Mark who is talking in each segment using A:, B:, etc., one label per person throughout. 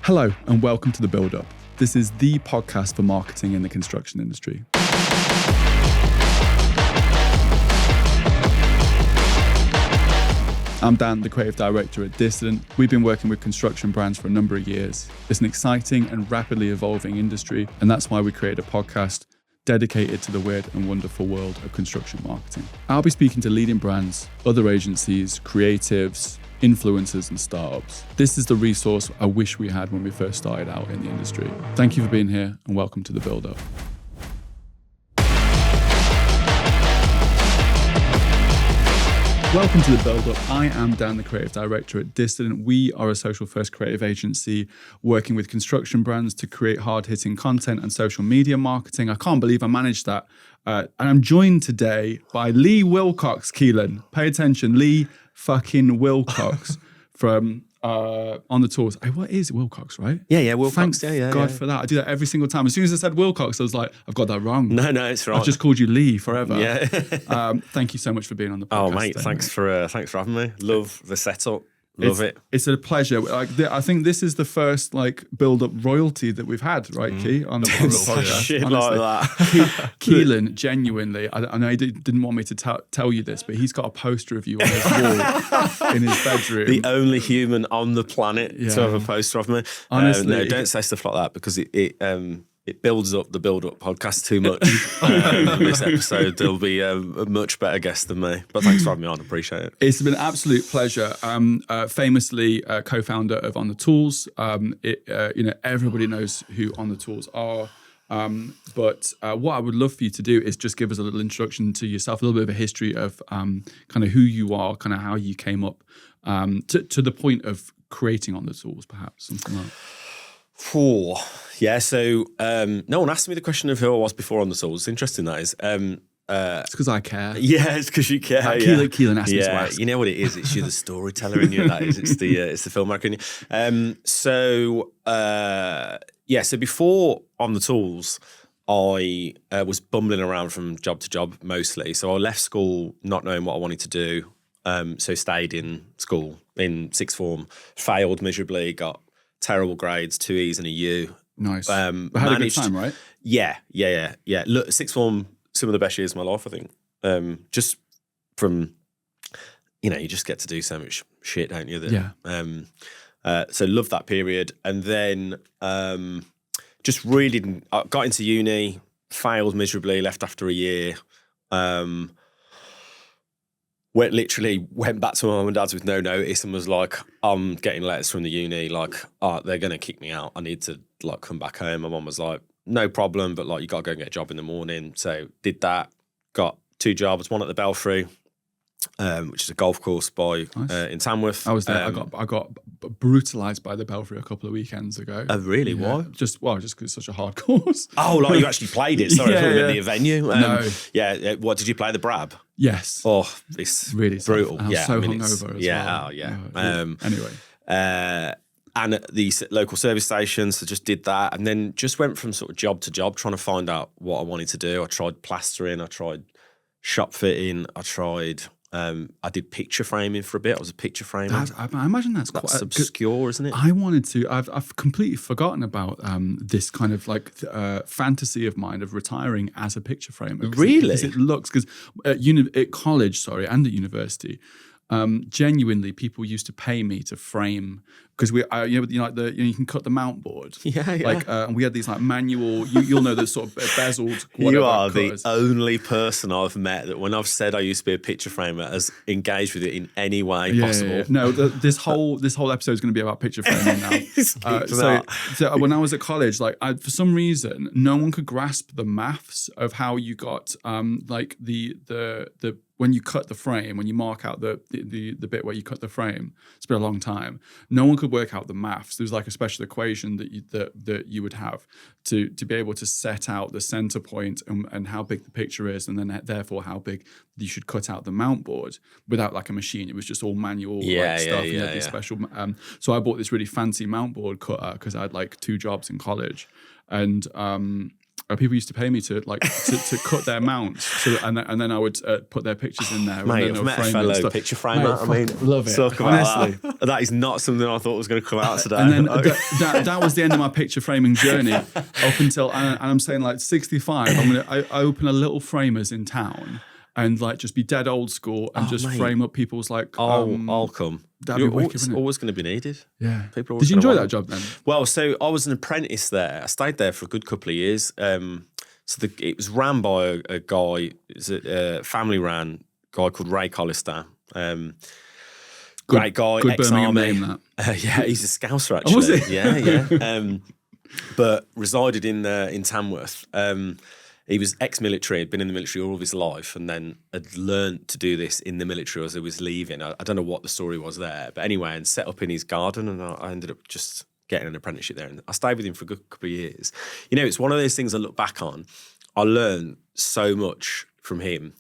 A: Hello and welcome to The Build Up. This is the podcast for marketing in the construction industry. I'm Dan, the creative director at Dissident. We've been working with construction brands for a number of years. It's an exciting and rapidly evolving industry, and that's why we created a podcast dedicated to the weird and wonderful world of construction marketing. I'll be speaking to leading brands, other agencies, creatives, influencers and startups. This is the resource I wish we had when we first started out in the industry. Thank you for being here and welcome to The Build Up. Welcome to The Build Up. I am Dan, the creative director at Dissident. We are a social-first creative agency working with construction brands to create hard-hitting content and social media marketing. I can't believe I managed that. And I'm joined today by Lee Wilcox, Keelan. Pay attention, Lee fucking Wilcox from On the Tools. Hey, what is Wilcox, right?
B: Yeah, Wilcox.
A: Thank God for that. I do that every single time. As soon as I said Wilcox, I was like, I've got that wrong.
B: No, it's right.
A: I've just called you Lee forever.
B: Yeah.
A: Thank you so much for being on the podcast.
B: Oh, mate, thanks for having me. Love the setup. Love it.
A: It's a pleasure. I think this is the first build-up royalty that we've had, right, Key, on the podcast.
B: Shit
A: honestly.
B: like that.
A: Keelan, genuinely, I know he didn't want me to tell you this, but he's got a poster of you on his wall in his bedroom.
B: The only human on the planet to have a poster of me.
A: Honestly,
B: no, don't say stuff like that because it builds up the build-up podcast too much. In this episode, there'll be a much better guest than me. But thanks for having me on. Appreciate it.
A: It's been an absolute pleasure. Famously, co-founder of On the Tools. Everybody knows who On the Tools are. But what I would love for you to do is just give us a little introduction to yourself, a little bit of a history of kind of who you are, kind of how you came up to the point of creating On the Tools, perhaps, something like that.
B: Yeah, so no one asked me the question of who I was before On the Tools. Interesting, that is.
A: It's because I care.
B: Yeah, it's because you care.
A: Keelan asked me to ask.
B: You know what it is? It's you, the storyteller in you. That is. It's the filmmaker in you. So before On the Tools, I was bumbling around from job to job mostly. So I left school not knowing what I wanted to do. So stayed in school in sixth form, failed miserably, got terrible grades, 2 E's and a U.
A: Nice. But had a good time, right?
B: Yeah. Look, sixth form, some of the best years of my life, I think. Just from, you just get to do so much shit, don't you? So loved that period. And then just really got into uni, failed miserably, left after a year. Went back to my mum and dad's with no notice and was like, I'm getting letters from the uni, like, they're going to kick me out. I need to come back home. My mum was like, no problem, but you got to go and get a job in the morning. So did that, got 2 jobs, one at the Belfry, which is a golf course in Tamworth.
A: I was there. I got brutalised by the Belfry a couple of weekends ago.
B: Oh, really?
A: Yeah.
B: Why?
A: Just because it's such a hard course.
B: Oh, you actually played it? Sorry, I thought you meant the venue.
A: No.
B: Yeah. What did you play? The Brab?
A: Yes.
B: Oh, it's
A: really
B: brutal.
A: I was so hungover as well.
B: Yeah.
A: Anyway.
B: And at the local service station, so just did that, and then just went from sort of job to job, trying to find out what I wanted to do. I tried plastering, I tried shop fitting, I did picture framing for a bit. I was a picture framer.
A: I imagine that's quite
B: obscure, isn't it?
A: I wanted to. I've completely forgotten about this kind of fantasy of mine of retiring as a picture framer.
B: Really?
A: Because it looks at college, and at university. Genuinely, people used to pay me to frame because you can cut the mount board. And we had these manual. You'll know the sort of bezeled.
B: You are the only person I've met that when I've said I used to be a picture framer has engaged with it in any way possible.
A: Yeah. No, this whole episode is going to be about picture framing now. So when I was at college, for some reason, no one could grasp the maths of how you got the when you cut the frame, when you mark out the bit where you cut the frame. It's been a long time. No one could work out the maths. There was a special equation that you would have to be able to set out the center point and how big the picture is, and then therefore how big you should cut out the mount board without a machine. It was just all manual stuff. You had these special. So I bought this really fancy mount board cutter because I had 2 jobs in college, and people used to pay me to to cut their mounts, and then I would put their pictures in there.
B: Mate,
A: and then
B: I've met a fellow picture framer.
A: Love it.
B: Talk about that is not something I thought was going to come out today.
A: And then that was the end of my picture framing journey up until, and I'm saying like 65. I open a little framers in town and like just be dead old school and frame up people's like.
B: I'll come.
A: That'd be wicked,
B: it's always going to be needed.
A: Yeah.
B: People
A: Did you enjoy that job then?
B: Well, so I was an apprentice there. I stayed there for a good couple of years. It was ran by a guy. It was a family ran guy called Ray Collister. Great guy,
A: good
B: ex-army.
A: Birmingham name,
B: yeah, he's a Scouser actually.
A: Oh, was he?
B: Yeah. But resided in Tamworth. He was ex-military, had been in the military all of his life, and then had learnt to do this in the military as he was leaving. I don't know what the story was there, but anyway, and set up in his garden, and I ended up just getting an apprenticeship there. And I stayed with him for a good couple of years. You know, it's one of those things I look back on. I learned so much from him,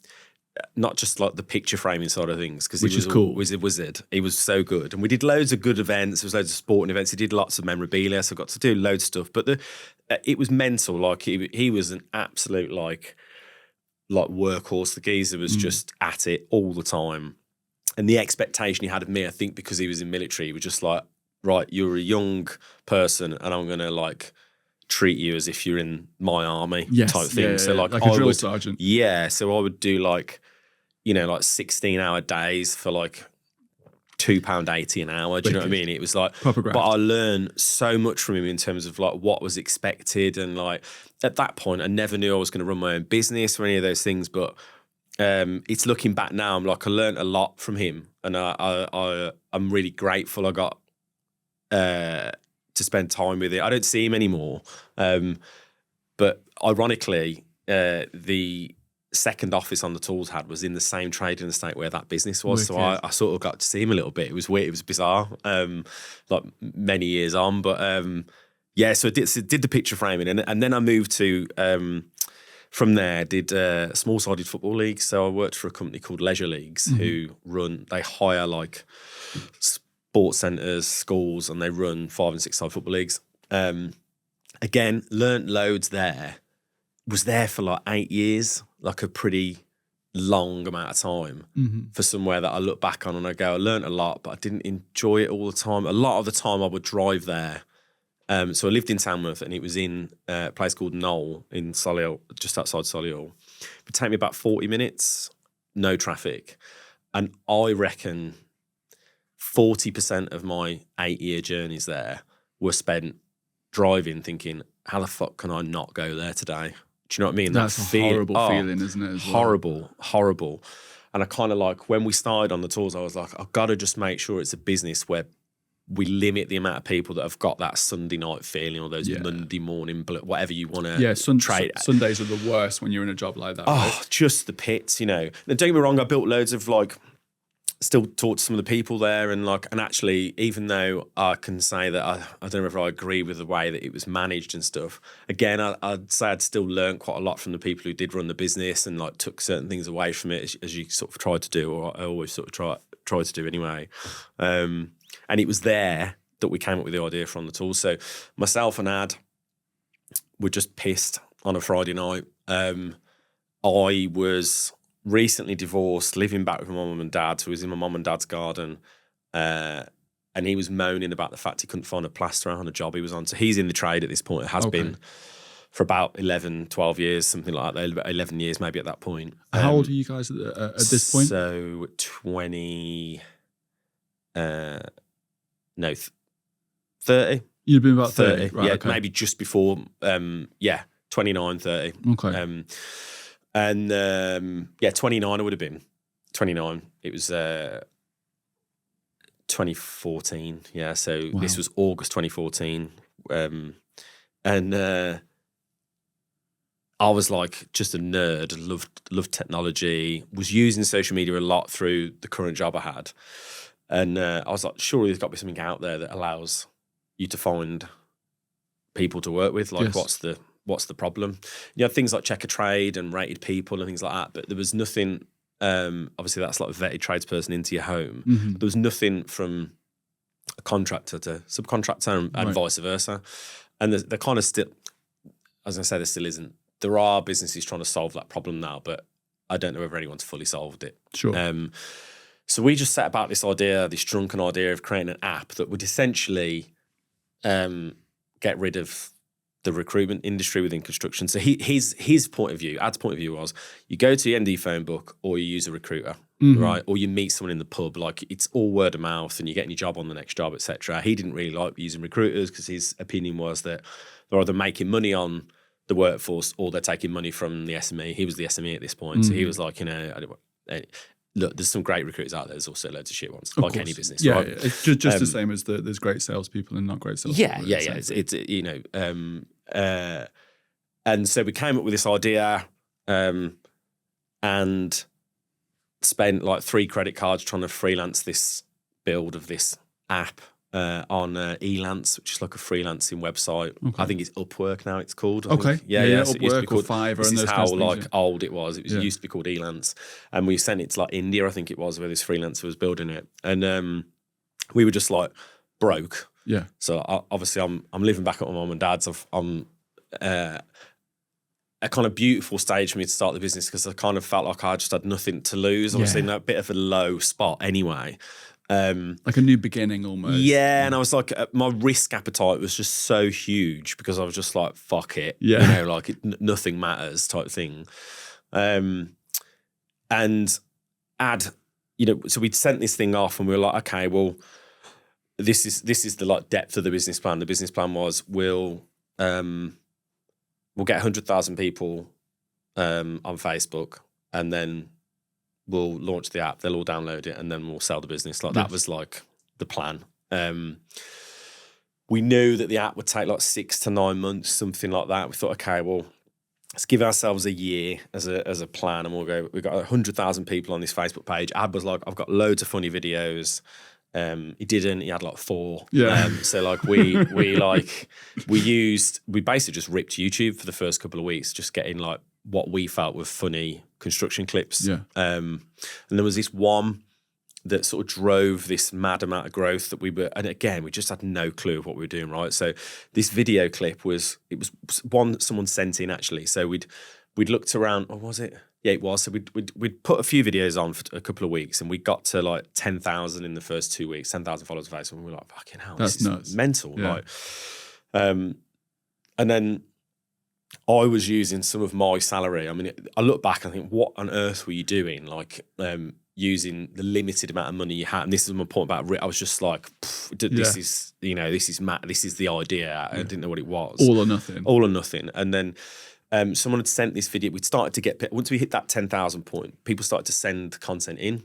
B: not just like the picture framing side of things, because he was
A: cool.
B: Was a wizard. He was so good. And we did loads of good events. There was loads of sporting events. He did lots of memorabilia, so I got to do loads of stuff. But it was mental. Like he was an absolute like workhorse. The geezer was just at it all the time. And the expectation he had of me, I think because he was in military, was just like, right, you're a young person and I'm going to like treat you as if you're in my army type thing.
A: Yeah,
B: so like
A: a drill sergeant.
B: Yeah. So I would do like, 16-hour days for like £2.80 an hour. Do you know what I mean? It was like,
A: proper graft.
B: But I learned so much from him in terms of like what was expected. And like at that point, I never knew I was going to run my own business or any of those things. But it's looking back now, I'm like, I learned a lot from him. And I'm really grateful I got to spend time with it. I don't see him anymore. But ironically, the second office on the tools had was in the same trading estate where that business was.
A: Wicked.
B: So I sort of got to see him a little bit. It was weird. It was bizarre, like many years on. But so I did the picture framing. And then I moved to, from there, did small-sided football leagues. So I worked for a company called Leisure Leagues they hire like sports centres, schools, and they run 5- and 6-side football leagues. Again, learnt loads there. Was there for like 8 years, like a pretty long amount of time for somewhere that I look back on and I go, I learnt a lot, but I didn't enjoy it all the time. A lot of the time I would drive there. So I lived in Tamworth and it was in a place called Knoll in Solihull, just outside Solihull. It would take me about 40 minutes, no traffic. And I reckon 40% of my 8-year journeys there were spent driving thinking, how the fuck can I not go there today? Do you know what I mean?
A: That's a horrible feeling, isn't it?
B: Horrible. And I kind of like, when we started on the tools, I was like, I've got to just make sure it's a business where we limit the amount of people that have got that Sunday night feeling or those Monday morning, whatever you want to trade.
A: Sundays are the worst when you're in a job like that.
B: Oh,
A: right?
B: Just the pits, Now, don't get me wrong, I built loads of like, still talk to some of the people there and actually, even though I can say that I don't know if I agree with the way that it was managed and stuff, again, I'd say I'd still learned quite a lot from the people who did run the business and like took certain things away from it as you sort of tried to do, or I always sort of try to do anyway. And it was there that we came up with the idea for On the Tools. So myself and Ad were just pissed on a Friday night. I was recently divorced, living back with my mum and dad, who was in my mum and dad's garden, and he was moaning about the fact he couldn't find a plasterer on a job he was on. So he's in the trade at this point. It has been for about 11, 12 years, something like that, about 11 years maybe at that point.
A: How old are you guys at this point?
B: So 20, 30.
A: You'd been about 30, right?
B: Yeah,
A: okay.
B: Maybe just before, 29, 30.
A: Okay.
B: 29 I would have been. 29. It was 2014. Yeah, so This was August 2014. I was like just a nerd, loved technology, was using social media a lot through the current job I had. And I was like, surely there's got to be something out there that allows you to find people to work with. Like, what's the problem? You know, things like Checker Trade and Rated People and things like that, but there was nothing, obviously that's like a vetted tradesperson into your home. There was nothing from a contractor to subcontractor and vice versa. And they're kind of still, was going to say there still isn't. There are businesses trying to solve that problem now, but I don't know whether anyone's fully solved it.
A: Sure.
B: So we just set about this drunken idea of creating an app that would essentially get rid of the recruitment industry within construction. So his point of view, Ad's point of view was, you go to your ND phone book or you use a recruiter, right? Or you meet someone in the pub, like it's all word of mouth and you're getting your job on the next job, etc. He didn't really like using recruiters because his opinion was that they're either making money on the workforce or they're taking money from the SME. He was the SME at this point. So he was like, look, there's some great recruiters out there. There's also loads of shit ones, like any business.
A: Yeah,
B: right?
A: it's just the same as there's great salespeople and not great salespeople.
B: Yeah. And so we came up with this idea and spent like 3 credit cards trying to freelance this build of this app on Elance, which is like a freelancing website. Okay. I think it's Upwork now. It's called. I think. Yeah.
A: Upwork or Fiverr.
B: This
A: and
B: is
A: those
B: how
A: kind of
B: old it was. It used to be called Elance, and we sent it to like India. I think it was where this freelancer was building it, and we were just like broke.
A: Yeah.
B: So obviously, I'm living back at my mum and dad's. I'm a kind of beautiful stage for me to start the business because I kind of felt like I just had nothing to lose. I was in a bit of a low spot anyway.
A: Like a new beginning almost.
B: Yeah, and I was like, my risk appetite was just so huge because I was just like, fuck it.
A: Yeah.
B: Like nothing matters type thing. And so we'd sent this thing off and we were like, okay, well, this is the like depth of the business plan. The business plan was we'll get 100,000 people on Facebook and then we'll launch the app, they'll all download it, and then we'll sell the business. Like that was like the plan. We knew that the app would take like 6 to 9 months, something like that. We thought, okay, well, let's give ourselves a year as a plan, and we'll go. We've got 100,000 people on this Facebook page. Ad was like, I've got loads of funny videos. He didn't. He had like 4.
A: Yeah.
B: So like we basically just ripped YouTube for the first couple of weeks, just getting like what we felt were funny construction clips.
A: Yeah.
B: And there was this one that sort of drove this mad amount of growth that and again, we just had no clue of what we were doing, right? So this video clip was one someone sent in actually. So we'd looked around, or was it? Yeah, it was. So we'd put a few videos on for a couple of weeks and we got to like 10,000 in the first 2 weeks, 10,000 followers on Facebook, and we were like, fucking hell,
A: that's
B: this is
A: nuts.
B: Mental.
A: Yeah.
B: Like, and then I was using some of my salary. I mean, I look back and think, what on earth were you doing? Like, using the limited amount of money you had. And this is my point about, I was just like, this is the idea. I didn't know what it was.
A: All or nothing.
B: And then someone had sent this video. We'd started to get, once we hit that 10,000 point, people started to send content in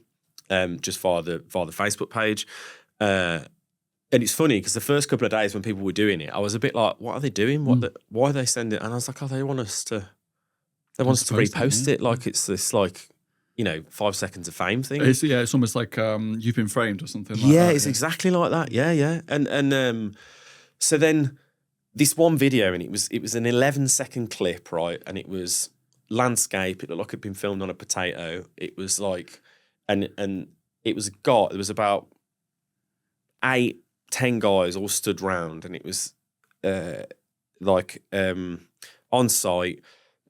B: just via the Facebook page. And it's funny because the first couple of days when people were doing it, I was a bit like, what are they doing? Why are they sending it? And I was like, oh, they want us to repost it. Like it's this like, 5 seconds of fame thing.
A: It's almost like you've been framed or something like that.
B: Yeah, it's exactly like that. Yeah. And so then this one video, and it was an 11-second clip, right? And it was landscape. It looked like it'd been filmed on a potato. It was like, and it was there was about 8-10 guys all stood round, and it was on site,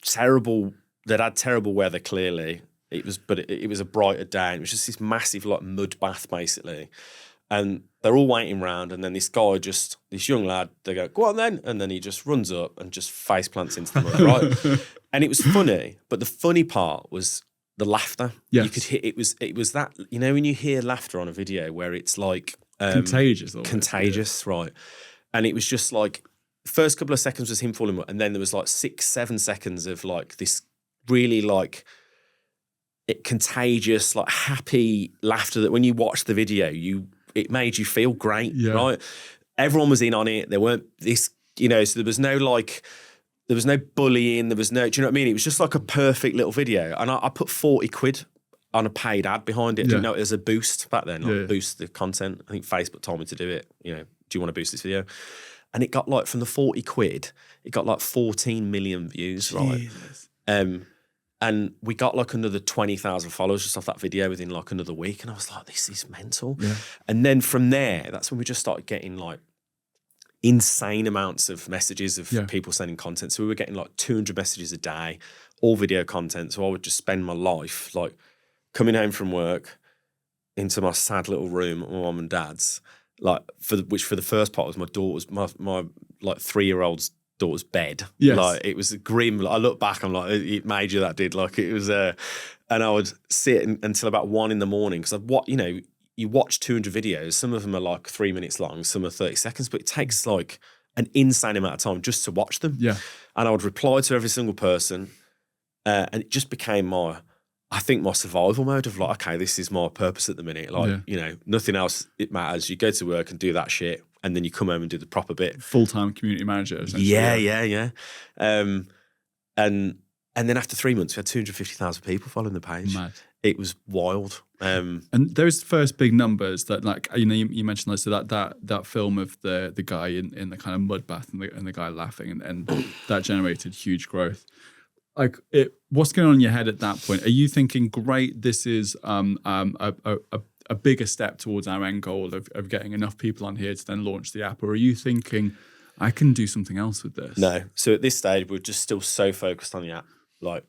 B: terrible. They'd had terrible weather, clearly. It was a brighter day. It was just this massive like mud bath basically, and they're all waiting round. And then this young lad, they go, go on then, and then he just runs up and just face plants into the mud, right? And it was funny, but the funny part was the laughter.
A: Yes.
B: You could hear it was that when you hear laughter on a video where it's like
A: contagious,
B: right? And it was just like first couple of seconds was him falling, and then there was like 6-7 seconds of like this really like contagious, like happy laughter that when you watch the video, it made you feel great, right? Everyone was in on it. There weren't this, so there was no bullying. There was no, do you know what I mean? It was just like a perfect little video. And I put 40 quid on a paid ad behind it. I didn't know it was a boost back then, boost the content. I think Facebook told me to do it. Do you want to boost this video? And it got like, from the 40 quid, it got like 14 million views,
A: Jesus.
B: Right? And we got like another 20,000 followers just off that video within like another week. And I was like, this is mental. Yeah. And then from there, that's when we just started getting like insane amounts of messages of people sending content. So we were getting like 200 messages a day, all video content. So I would just spend my life like coming home from work into my sad little room at my mum and dad's, like which for the first part was my daughter's, my like 3-year-old's daughter's bed.
A: Yes.
B: Like it was grim. I look back, I'm like, it made you that did. Like it was, and I would sit until about 1 a.m. because you watch 200 videos. Some of them are like 3 minutes long, some are 30 seconds, but it takes like an insane amount of time just to watch them.
A: Yeah.
B: And I would reply to every single person. And it just became my survival mode of like, okay, this is my purpose at the minute. Like, nothing else, it matters. You go to work and do that shit. And then you come home and do the proper bit.
A: Full-time community manager, essentially.
B: Yeah. And then after 3 months, we had 250,000 people following the page.
A: Mad.
B: It was wild.
A: And those first big numbers that, like, you mentioned, like, so that film of the guy in the kind of mud bath and the guy laughing, and that generated huge growth. Like, what's going on in your head at that point? Are you thinking, great, this is a bigger step towards our end goal of getting enough people on here to then launch the app? Or are you thinking, I can do something else with this?
B: No. So at this stage, we're just still so focused on the app. Like,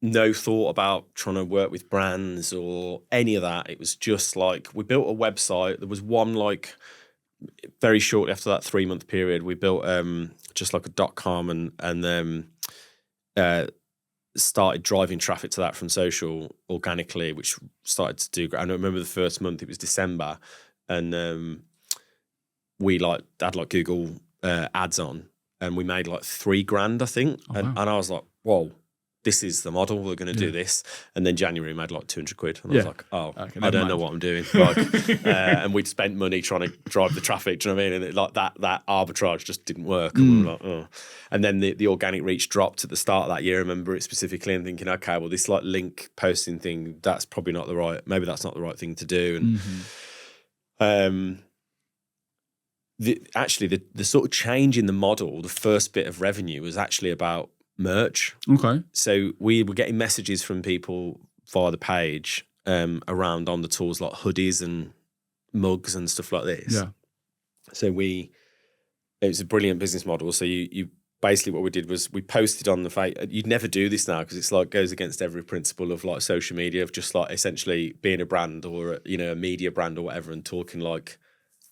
B: no thought about trying to work with brands or any of that. It was just like, we built a website. There was one, like, very shortly after that 3-month period, we built just like a .com and then started driving traffic to that from social organically, which started to do. I remember the first month, it was December, and we had like Google ads on, and we made like $3,000, I think.
A: Oh, wow.
B: And I was like, whoa, this is the model. We're going to do this. And then January we made like 200 quid. And I was like, oh, okay, I don't know what I'm doing. Like, and we'd spent money trying to drive the traffic. Do you know what I mean? And that arbitrage just didn't work. And we were like, oh. And then the organic reach dropped at the start of that year. I remember it specifically and thinking, okay, well, this like link posting thing, that's probably not the right, maybe that's not the right thing to do. And the sort of change in the model, the first bit of revenue was actually about merch.
A: Okay.
B: So we were getting messages from people via the page around on the tools like hoodies and mugs and stuff like this.
A: Yeah.
B: So it was a brilliant business model. So you basically what we did was we posted on the you'd never do this now because it's like goes against every principle of like social media of just like essentially being a brand or a media brand or whatever and talking like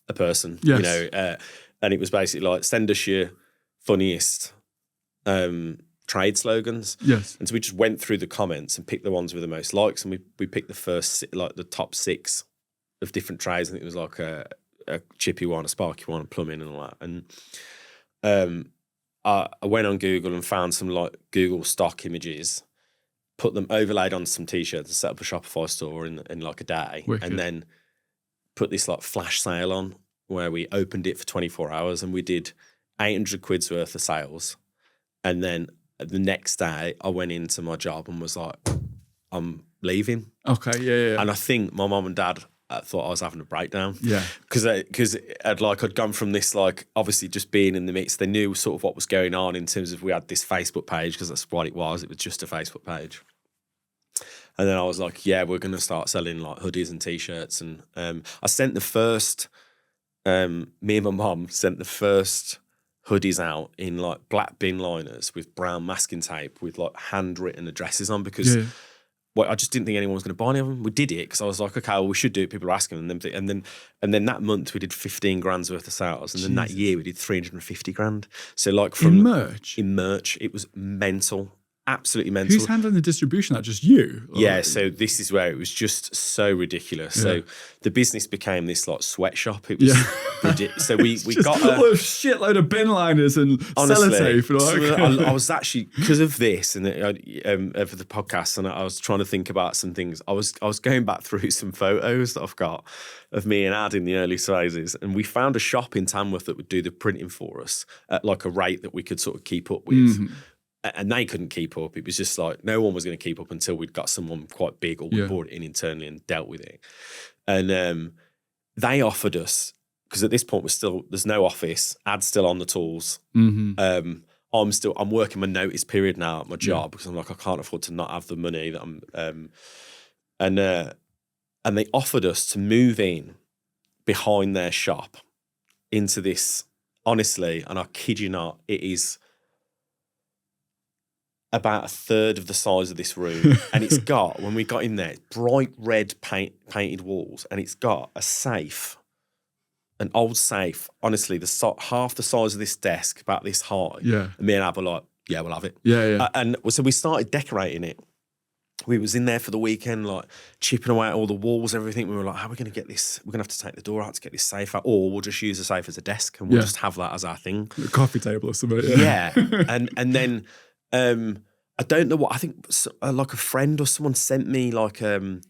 B: a person.
A: Yes.
B: And it was basically like send us your funniest trade slogans.
A: Yes.
B: And so we just went through the comments and picked the ones with the most likes, and we picked the first, like the top 6 of different trades. And it was like a chippy one, a sparky one, a plumbing and all that. And I went on Google and found some like Google stock images, put them overlaid on some t-shirts and set up a Shopify store in like a day.
A: Wicked.
B: And then put this like flash sale on where we opened it for 24 hours and we did 800 quid's worth of sales. And then the next day I went into my job and was like, I'm leaving.
A: Okay, yeah.
B: And I think my mum and dad thought I was having a breakdown.
A: Yeah.
B: Because I'd gone from this, like, obviously just being in the mix. They knew sort of what was going on in terms of we had this Facebook page because that's what it was. It was just a Facebook page. And then I was like, yeah, we're going to start selling like hoodies and t-shirts. And I sent the first, me and my mum sent the first hoodies out in like black bin liners with brown masking tape with like handwritten addresses on because well, I just didn't think anyone was going to buy any of them. We did it because I was like, okay, well, we should do it. People are asking, and then that month we did 15 grand's worth of sales, and then that year we did 350 grand. So like from in merch, it was mental. Absolutely mental.
A: Who's handling the distribution? That just you?
B: Yeah, so this is where it was just so ridiculous. So the business became this like sweatshop. It was ridiculous. So we got a
A: shitload of bin liners and sellotape.
B: I was actually, because of this and for the podcast, and I was trying to think about some things. I was going back through some photos that I've got of me and Ad in the early phases, and we found a shop in Tamworth that would do the printing for us at like a rate that we could sort of keep up with. Mm-hmm. And they couldn't keep up. It was just like no one was going to keep up until we'd got someone quite big or we brought it in internally and dealt with it. And they offered us, because at this point there's no office, Ad's still on the tools. Mm-hmm. I'm working my notice period now at my job because I'm like, I can't afford to not have the money that I'm and they offered us to move in behind their shop into this, honestly, and I kid you not, it is about a third of the size of this room. And it's got, when we got in there, bright red painted walls, and it's got a safe, an old safe, honestly, half the size of this desk, about this high.
A: Yeah.
B: And me and Ab were like, yeah, we'll have it.
A: Yeah.
B: And so we started decorating it. We was in there for the weekend, like chipping away at all the walls, everything. We were like, how are we going to get this? We're going to have to take the door out to get this safe out, or we'll just use the safe as a desk and we'll just have that as our thing.
A: A coffee table or something.
B: Yeah. And then I don't know what, I think like a friend or someone sent me like an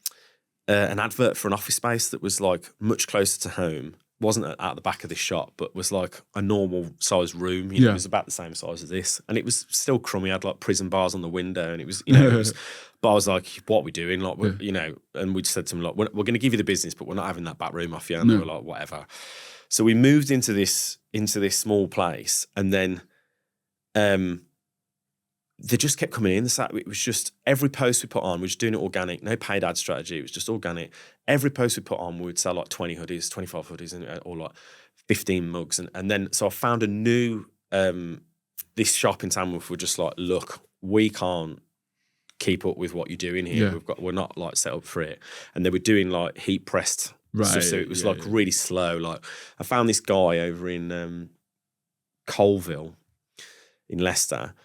B: advert for an office space that was like much closer to home. Wasn't at the back of this shop, but was like a normal size room. You know, it was about the same size as this, and it was still crummy. I had like prison bars on the window, and it was, you know, but I was like, "What are we doing?" Like, you know, and we just said to them, "Like, we're going to give you the business, but we're not having that back room off you." And they were like, "Whatever." So we moved into this small place, and then they just kept coming in. It was just every post we put on, we were just doing it organic, no paid ad strategy. It was just organic. Every post we put on, we would sell like 20 hoodies, 25 hoodies, or like 15 mugs. And then, so I found a new, this shop in Tamworth were just like, look, we can't keep up with what you're doing here. We're not like set up for it. And they were doing like heat pressed stuff. So it was really slow. Like I found this guy over in Colville in Leicester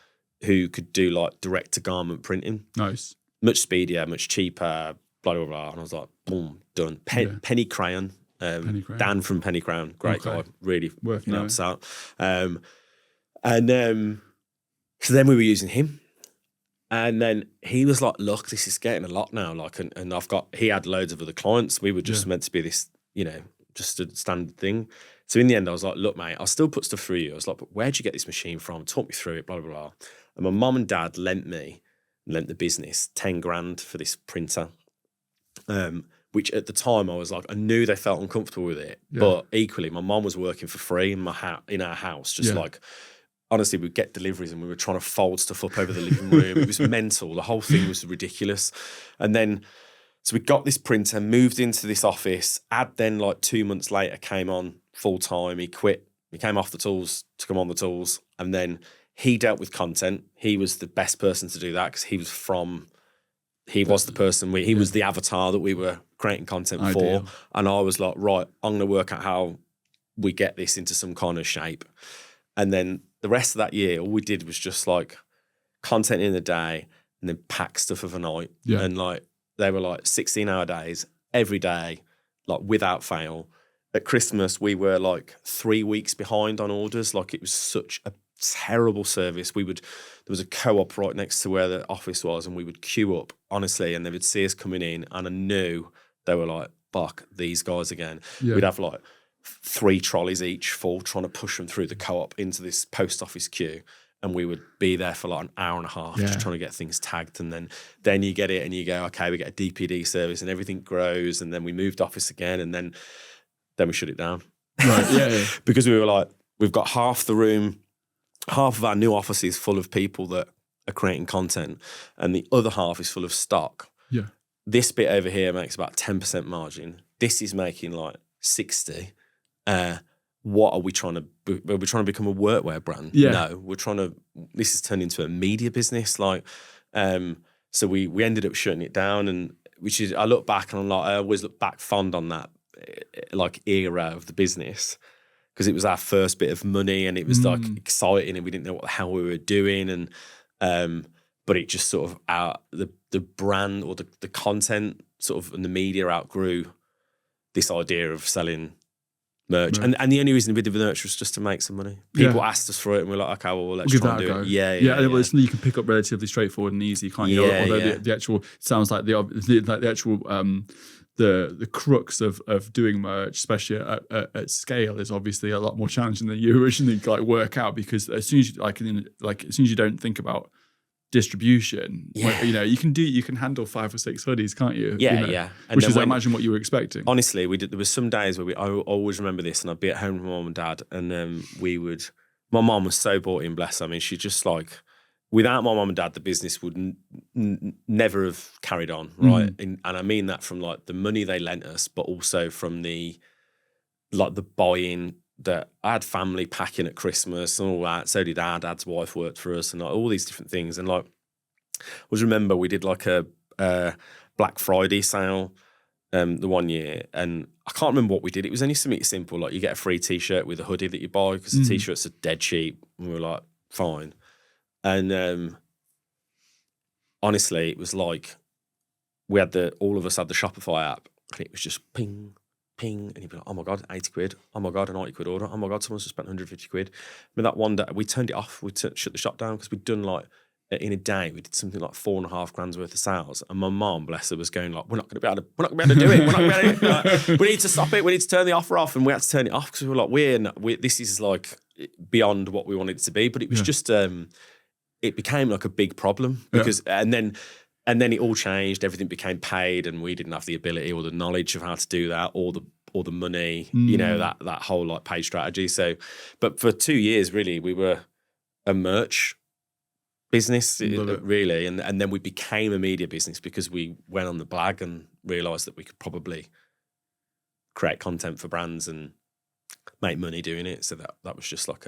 B: who could do like direct to garment printing.
A: Nice.
B: Much speedier, much cheaper, blah, blah, blah. And I was like, boom, done. Penny Crayon. Dan from Penny Crayon, great guy, really
A: worth
B: helps out. So then we were using him. And then he was like, look, this is getting a lot now. Like, and he had loads of other clients. We were just meant to be this, you know, just a standard thing. So in the end, I was like, look, mate, I'll still put stuff through you. I was like, but where'd you get this machine from? Talk me through it, blah, blah, blah. And my mum and dad lent the business 10 grand for this printer, which at the time I was like, I knew they felt uncomfortable with it. Yeah. But equally, my mum was working for free in our house, just like, honestly, we'd get deliveries and we were trying to fold stuff up over the living room. It was mental. The whole thing was ridiculous. And then, so we got this printer, moved into this office. Ad then like 2 months later came on full time. He quit. He came off the tools to come on the tools. And then he dealt with content. He was the best person to do that because he was the person, he was the avatar that we were creating content for. And I was like, right, I'm going to work out how we get this into some kind of shape. And then the rest of that year, all we did was just like content in the day and then pack stuff overnight. Yeah. And like, they were like 16-hour days every day, like without fail. At Christmas, we were like 3 weeks behind on orders. Like it was such a terrible service. There was a co-op right next to where the office was, and we would queue up, honestly, and they would see us coming in, and I knew they were like, fuck, these guys again. Yeah. We'd have like 3 trolleys each full, trying to push them through the co-op into this post office queue. And we would be there for like an hour and a half just trying to get things tagged. And then you get it and you go, okay, we get a DPD service and everything grows. And then we moved office again, and then we shut it down. Right, yeah. Because we were like, we've got half the room, half of our new office is full of people that are creating content, and the other half is full of stock. Yeah. This bit over here makes about 10% margin. This is making like 60. What are we trying to? Are we trying to become a workwear brand? Yeah. No, we're trying to. This has turned into a media business. Like, so we ended up shutting it down, and which is, I look back and I'm like, I always look back fond on that like era of the business, because it was our first bit of money, and it was like exciting, and we didn't know what the hell we were doing, and but it just sort of the brand or the content sort of and the media outgrew this idea of selling merch. Right. And the only reason we did the merch was just to make some money. People asked us for it, and we're like, okay, well, let's try and do it. Yeah.
A: Well, it's something you can pick up relatively straightforward and easy, can't you? Although the actual sounds like the actual the crux of doing merch, especially at scale, is obviously a lot more challenging than you originally like work out, because as soon as you don't think about distribution, you can handle 5 or 6 hoodies, can't you?
B: Yeah.
A: And which is, I imagine, what you were expecting.
B: Honestly, there was some days where I always remember this, and I'd be at home with my mum and dad, and my mum was so bought in, bless her. I mean, she just like, without my mum and dad, the business would never have carried on, right? And I mean that from like the money they lent us, but also from the like the buying that I had family packing at Christmas and all that. So did our dad's wife worked for us and like all these different things. And like, I always remember we did like a Black Friday sale the one year, and I can't remember what we did. It was only something simple, like you get a free T-shirt with a hoodie that you buy because the T-shirts are dead cheap. And we were like, fine. And honestly, it was like all of us had the Shopify app, and it was just ping, ping, and you'd be like, oh my God, 80 quid. Oh my God, a 90 quid order. Oh my God, someone's just spent 150 quid. I mean, that one day, we turned it off. We shut the shop down because we'd done like, in a day, we did something like $4.5 grand worth of sales. And my mom, bless her, was going like, we're not going to be able to do it. We're not going to be able to do it. Like, we need to stop it. We need to turn the offer off. And we had to turn it off because we were like, this is like beyond what we wanted it to be. But it was just, it became like a big problem because, and then it all changed. Everything became paid and we didn't have the ability or the knowledge of how to do that or the money, you know, that whole like paid strategy. So, but for 2 years, really, we were a merch business really, and then we became a media business because we went on the blag and realised that we could probably create content for brands and make money doing it. So that was just like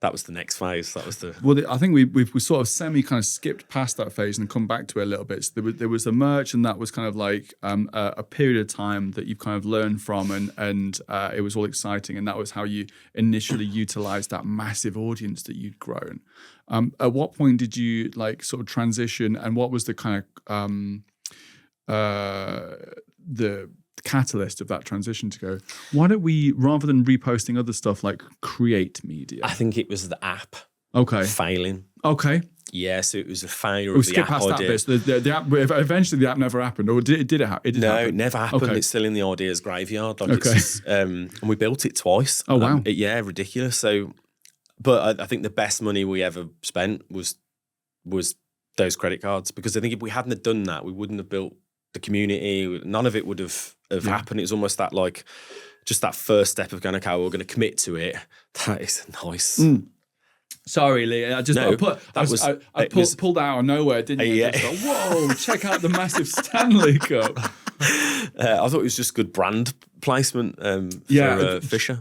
B: that was the next phase. That was the
A: I think we sort of semi kind of skipped past that phase and come back to it a little bit. So there was the merch, and that was kind of like a period of time that you've kind of learned from, and it was all exciting, and that was how you initially utilized that massive audience that you'd grown. At what point did you like sort of transition, and what was the kind of the catalyst of that transition to go, why don't we, rather than reposting other stuff, like create media?
B: I think it was the app failing.
A: Okay.
B: Yeah, so it was a failure of the app.
A: Skip past that bit. So the app, eventually the app never happened, or did it happen?
B: No, it never happened. Okay. It's still in the ideas graveyard. Like it's, and we built it twice.
A: Oh, wow.
B: Yeah, ridiculous. So, but I think the best money we ever spent was those credit cards, because I think if we hadn't have done that, we wouldn't have built the community. None of it would have happened. It was almost that like just that first step of going, okay, we're going to commit to it. That is nice.
A: Sorry, Lee. I just pulled out of nowhere, didn't you?
B: Yeah.
A: Just like, whoa! Check out the massive Stanley Cup.
B: I thought it was just good brand placement for Fisher.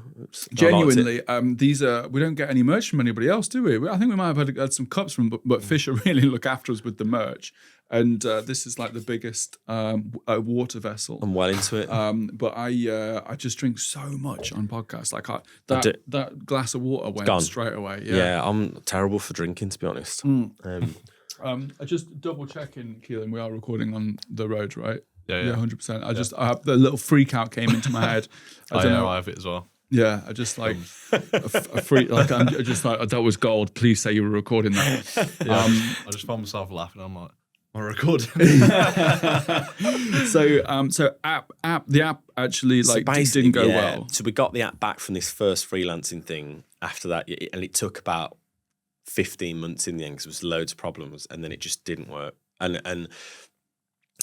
A: Genuinely, these are, we don't get any merch from anybody else, do we? I think we might have had some cups from, but Fisher really look after us with the merch. And this is like the biggest water vessel.
B: I'm well into it.
A: But I just drink so much on podcasts. Like that glass of water went straight away.
B: Yeah, I'm terrible for drinking, to be honest.
A: I just double checking, Keelan, we are recording on the road, right?
B: Yeah,
A: 100%. I have the little freak out came into my head. I don't know.
B: I have it as well.
A: Yeah, I just like a freak. Like I'm just like, that was gold. Please say you were recording that.
C: I just found myself laughing. I'm like, I'm recording.
A: So the app actually didn't go well.
B: So we got the app back from this first freelancing thing after that, and it took about 15 months in the end because there was loads of problems, and then it just didn't work. And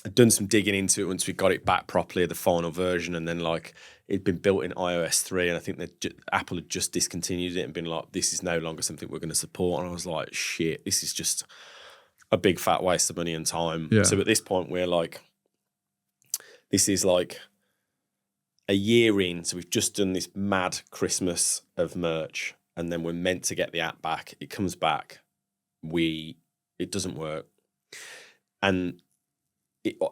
B: I'd done some digging into it once we got it back properly, the final version, and then like it'd been built in iOS 3, and I think that Apple had just discontinued it and been like, this is no longer something we're going to support. And I was like, shit, this is just a big fat waste of money and time.
A: Yeah.
B: So at this point, we're like, this is like a year in, so we've just done this mad Christmas of merch, and then we're meant to get the app back. It comes back, it doesn't work, and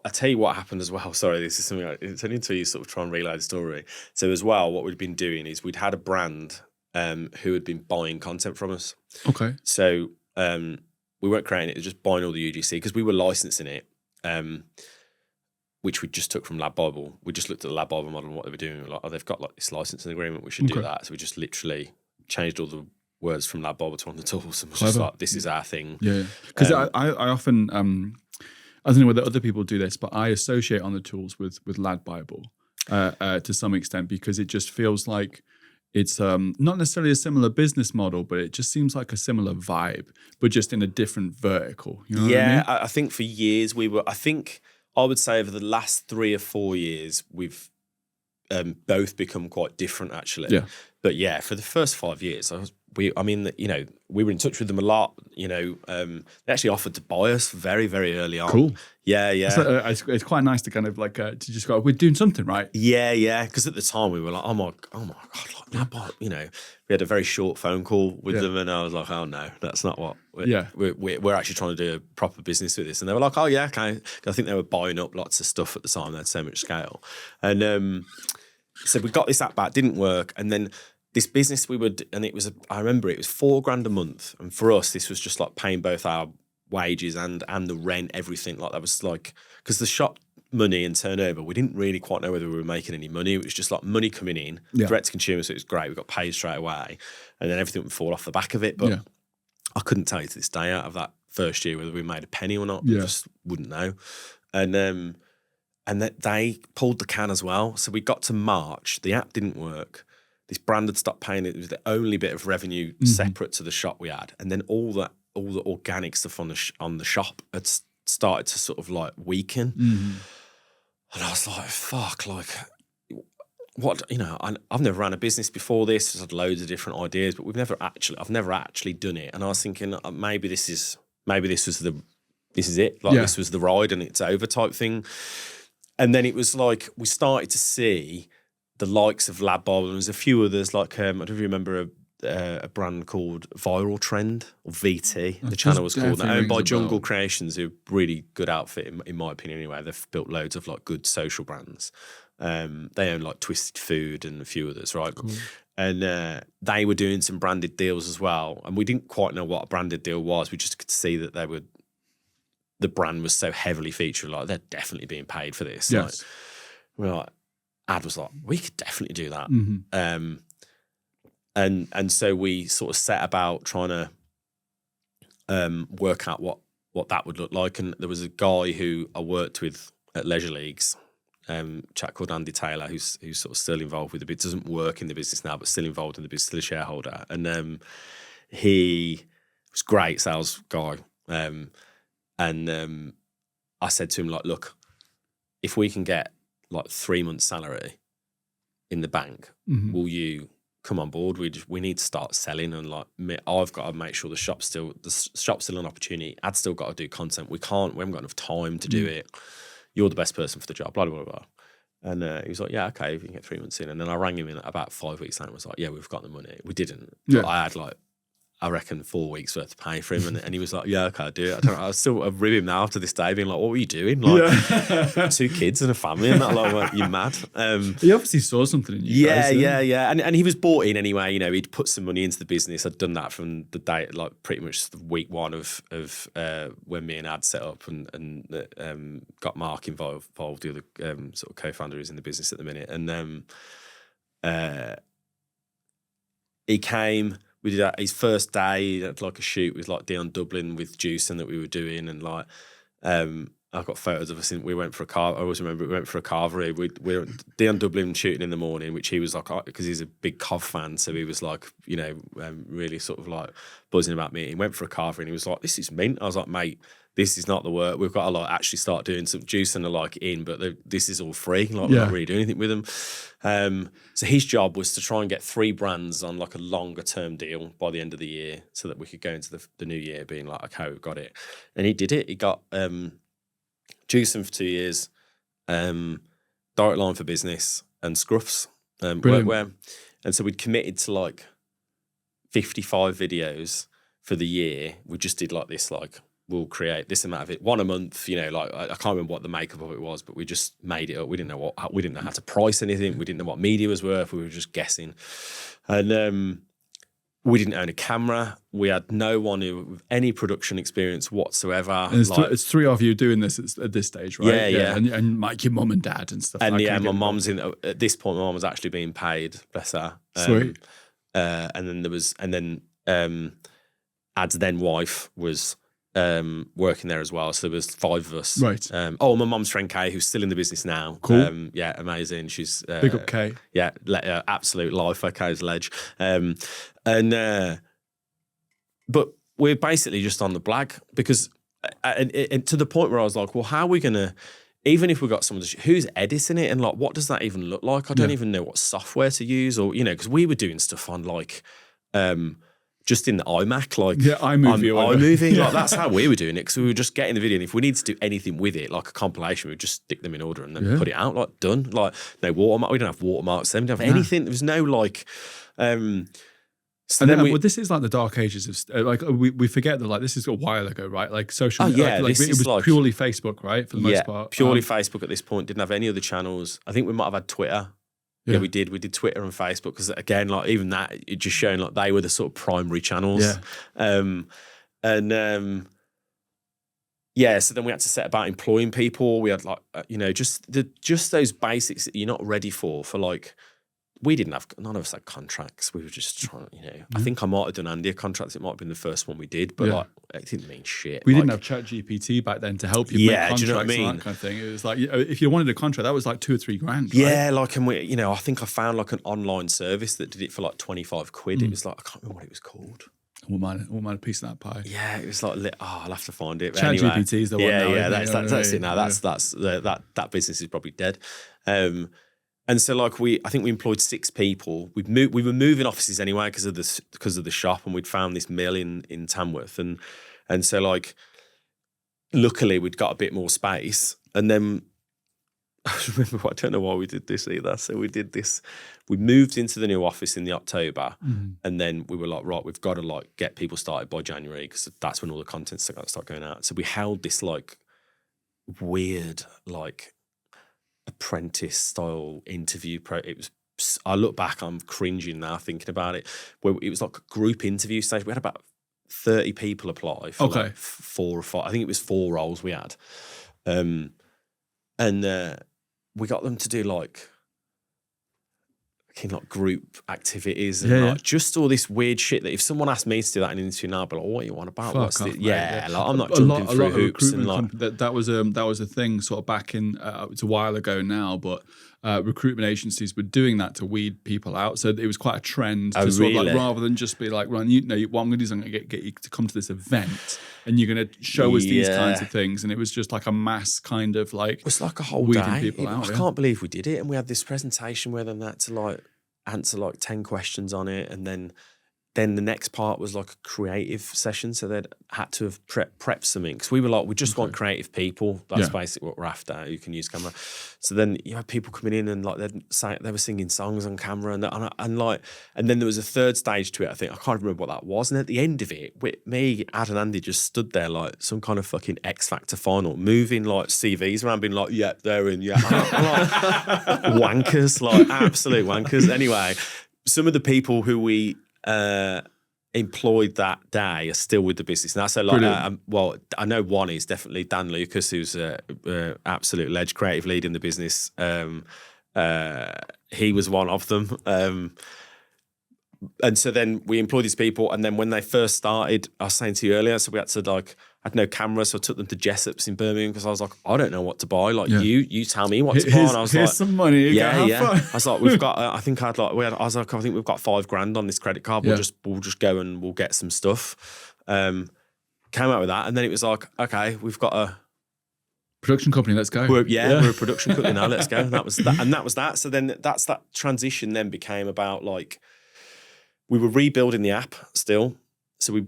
B: I tell you what happened as well. Sorry, this is something it's only until you sort of try and relay the story. So as well, what we'd been doing is we'd had a brand who had been buying content from us.
A: Okay.
B: So we weren't creating it; it was just buying all the UGC because we were licensing it, which we just took from Lab Bible. We just looked at the Lab Bible model and what they were doing. We were like, oh, they've got like this licensing agreement. We should do that. So we just literally changed all the words from Lab Bible to On the Tools, and was just like, this is our thing.
A: Yeah, because I often. I don't know whether other people do this, but I associate On the Tools with Lad Bible to some extent, because it just feels like it's not necessarily a similar business model, but it just seems like a similar vibe, but just in a different vertical. You know what I mean?
B: I think for years I would say over the last 3 or 4 years, we've both become quite different actually.
A: Yeah.
B: But yeah, for the first 5 years, we were in touch with them a lot. They actually offered to buy us very, very early on.
A: Cool.
B: Yeah.
A: It's quite nice to kind of like to just go, we're doing something, right?
B: Yeah. Because at the time we were like, oh my god, like, we had a very short phone call with them, and I was like, oh no, that's not what. We're actually trying to do a proper business with this, and they were like, oh yeah, okay. I think they were buying up lots of stuff at the time. They had so much scale, and so we got this app back, didn't work, and then. This business and it was, I remember it was $4,000 a month. And for us, this was just like paying both our wages and the rent, everything. Like that was like, because the shop money and turnover, we didn't really quite know whether we were making any money. It was just like money coming in, direct to consumer. So it was great. We got paid straight away. And then everything would fall off the back of it. But I couldn't tell you to this day out of that first year whether we made a penny or not. I just wouldn't know. And that they pulled the can as well. So we got to March, the app didn't work. This brand had stopped paying. It was the only bit of revenue separate to the shop we had, and then all the organic stuff on the shop had started to sort of like weaken. And I was like, "Fuck!" Like, what? I've never ran a business before this. I've had loads of different ideas, but I've never actually done it. And I was thinking, maybe this is it. Like this was the ride, and it's over type thing. And then it was like we started to see. The likes of Lab Bob, and there was a few others like I don't know if you remember a brand called Viral Trend or VT. The channel was called. They're owned by Jungle Creations, who are really good outfit in my opinion. Anyway, they've built loads of like good social brands. They own like Twisted Food and a few others, right? Cool. And they were doing some branded deals as well, and we didn't quite know what a branded deal was. We just could see that the brand was so heavily featured. Like they're definitely being paid for this.
A: Yes.
B: Like, we're like. Ad was like, we could definitely do that. And so we sort of set about trying to work out what that would look like. And there was a guy who I worked with at Leisure Leagues, chap called Andy Taylor, who's sort of still involved with the business, doesn't work in the business now, but still involved in the business, still a shareholder. And he was a great sales guy. And I said to him, like, look, if we can get like 3 months' salary in the bank, will you come on board? We need to start selling, and like I've got to make sure the shop's still an opportunity. Ad's still got to do content. We haven't got enough time to do it. You're the best person for the job, blah, blah, blah. And he was like, yeah, okay, if you can get 3 months in. And then I rang him in about 5 weeks later and was like, yeah, we've got the money. We didn't. Yeah. I had like, I reckon 4 weeks worth of pay for him. And he was like, yeah, okay, I'll do it. I still rib him now after this day, being like, what were you doing? Like 2 kids and a family and that, like, you're mad.
A: He obviously saw something in you guys.
B: Yeah. And he was bought in anyway. He'd put some money into the business. I'd done that from the day, like pretty much week one of when me and Ad set up and got Mark involved, the other sort of co-founder who's in the business at the minute. And he came. We did that his first day. He had like a shoot with like Dion Dublin with Juicing that we were doing, and like I've got photos of us. We went for a car. I always remember we went for a carvery. We were Dion Dublin shooting in the morning, which he was like, because he's a big Cov fan, so he was like, really sort of like buzzing about me. He went for a carvery and he was like, "This is mint." I was like, "Mate, this is not the work. We've got to like actually start doing some juicing like in, but this is all free. Like we're not really doing anything with them." So his job was to try and get 3 brands on like a longer term deal by the end of the year, so that we could go into the new year being like, "Okay, we've got it." And he did it. He got Juicing for 2 years, Direct Line for Business, and Scruffs workwear. And so we'd committed to like 55 videos for the year. We just did like this, like, we'll create this amount of it, one a month, like I can't remember what the makeup of it was, but we just made it up. We didn't know how to price anything. We didn't know what media was worth. We were just guessing. And we didn't own a camera. We had no one with any production experience whatsoever.
A: And it's 3 of you doing this at this stage, right?
B: Yeah.
A: And like your mum and dad and stuff.
B: And my mum's at this point. My mum was actually being paid. Bless her.
A: Sweet.
B: And then Ad's then wife was working there as well. So there was 5 of us.
A: Right.
B: My mum's friend Kay, who's still in the business now.
A: Cool.
B: Yeah, amazing. She's
A: big up Kay.
B: Yeah, absolute life. Kay's a ledge. But we're basically just on the blag because, and to the point where I was like, well, how are we gonna? Even if we got someone who's editing it, and like, what does that even look like? I don't even know what software to use, or because we were doing stuff on like. just in the iMac, like
A: iMovie,
B: iMovie, like that's how we were doing it, because we were just getting the video, and if we needed to do anything with it, like a compilation, we would just stick them in order and then put it out, like done. Like no watermark, we didn't have watermarks then, we didn't have anything. There was no like.
A: So then well, this is like the dark ages of like we forget that like this is a while ago, right? Like social. It was like, purely Facebook, right? For the most part,
B: purely Facebook at this point. Didn't have any other channels. I think we might have had Twitter. Yeah, we did. We did Twitter and Facebook, because again, like even that, it just showing like they were the sort of primary channels. So then we had to set about employing people. We had like just those basics that you're not ready for like. None of us had contracts. We were just trying, I think I might have done Andy a contract. It might have been the first one we did, but like it didn't mean shit.
A: We didn't have ChatGPT back then to help you make contracts, do you know what I mean? And that kind of thing. It was like, if you wanted a contract, that was like 2 or 3 grand.
B: Yeah,
A: right?
B: like, and we, I think I found like an online service that did it for like 25 quid. It was like, I can't remember what it was called.
A: All man a piece of that pie.
B: Yeah, it was like, I'll have to find it.
A: ChatGPT is the one.
B: Yeah, that's it now. That business is probably dead. And so, like, I think we employed 6 people. We were moving offices anyway because of the shop, and we'd found this mill in Tamworth, and so like, luckily we'd got a bit more space. And then I don't know why we did this either. So we did this. We moved into the new office in the October, and then we were like, right, we've got to like get people started by January, because that's when all the content's got to start going out. So we held this like weird like apprentice style interview I look back, I'm cringing now thinking about it, where it was like a group interview stage. We had about 30 people apply for like 4 or 5, I think it was 4 roles we had, and we got them to do like group activities and like just all this weird shit that if someone asked me to do that in an interview now, I'd be like, what are you on about? What's this? Like, I'm not jumping through hoops. And like
A: that was a thing sort of back in it's a while ago now, but recruitment agencies were doing that to weed people out. So it was quite a trend to sort of like, rather than just be like, what I'm going to do is I'm going to get you to come to this event and you're going to show us these kinds of things. And it was just like a mass kind of like,
B: it was like a whole
A: weeding
B: day.
A: People out.
B: I can't believe we did it. And we had this presentation where then had to like answer like 10 questions on it, and then the next part was like a creative session, so they'd had to have prepped something, because we were like, we just want creative people. That's basically what we're after, who can use camera. So then you had people coming in and like they were singing songs on camera, and then there was a third stage to it. I think I can't remember what that was. And at the end of it, me, Ad, and Andy just stood there like some kind of fucking X Factor final, moving like CVs around, being like, yeah, they're in, yeah, like, wankers, like absolute wankers. Anyway, some of the people who we employed that day are still with the business now. So like, I know one is definitely Dan Lucas, who's absolute ledge, creative lead in the business. He was one of them. And so then we employed these people, and then when they first started, I was saying to you earlier, so we had to like, I had no camera, so I took them to Jessop's in Birmingham, because I was like, I don't know what to buy. Like you tell me what to buy. And I was
A: here's
B: like,
A: some money.
B: I was like, we've got. I think I think we've got $5,000 on this credit card. We'll just go and we'll get some stuff. Came out with that, and then it was like, okay, we've got a
A: production company. Let's go.
B: We're a production company now. Let's go. And that was that. So then that transition then became about like, we were rebuilding the app still. So we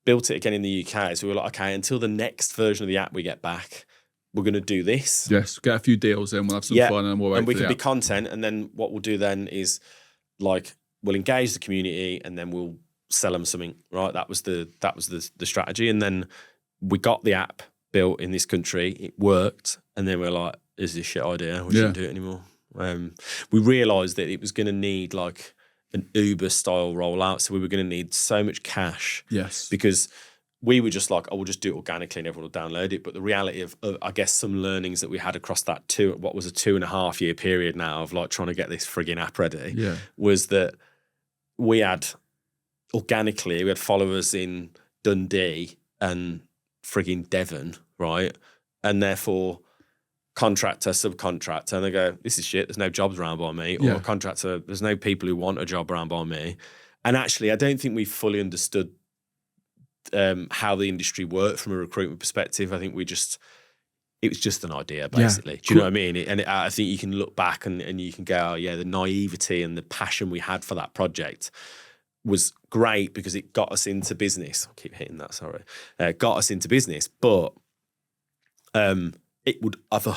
B: built it again in the UK. So we were like, okay, until the next version of the app we get back, we're going to do this.
A: Yes, get a few deals in, we'll have some fun, and we'll wait.
B: And we can be content, and then what we'll do then is like, we'll engage the community, and then we'll sell them something, right? That was the strategy. And then we got the app built in this country, it worked, and then we're like, is this shit idea? We shouldn't do it anymore. We realised that it was going to need like an Uber style rollout, so we were going to need so much cash.
A: Yes,
B: because we were just like, we'll just do it organically and everyone will download it. But the reality of I guess some learnings that we had across that 2.5 year period now of like trying to get this frigging app ready was that we had followers in Dundee and frigging Devon, right? And therefore contractor, subcontractor, and they go, this is shit, there's no jobs around by me. Or contractor, there's no people who want a job around by me. And actually, I don't think we fully understood how the industry worked from a recruitment perspective. I think it was just an idea, basically. Do you know what I mean? I think you can look back and you can go, oh yeah, the naivety and the passion we had for that project was great because it got us into business. I keep hitting that, sorry. Got us into business, but it would have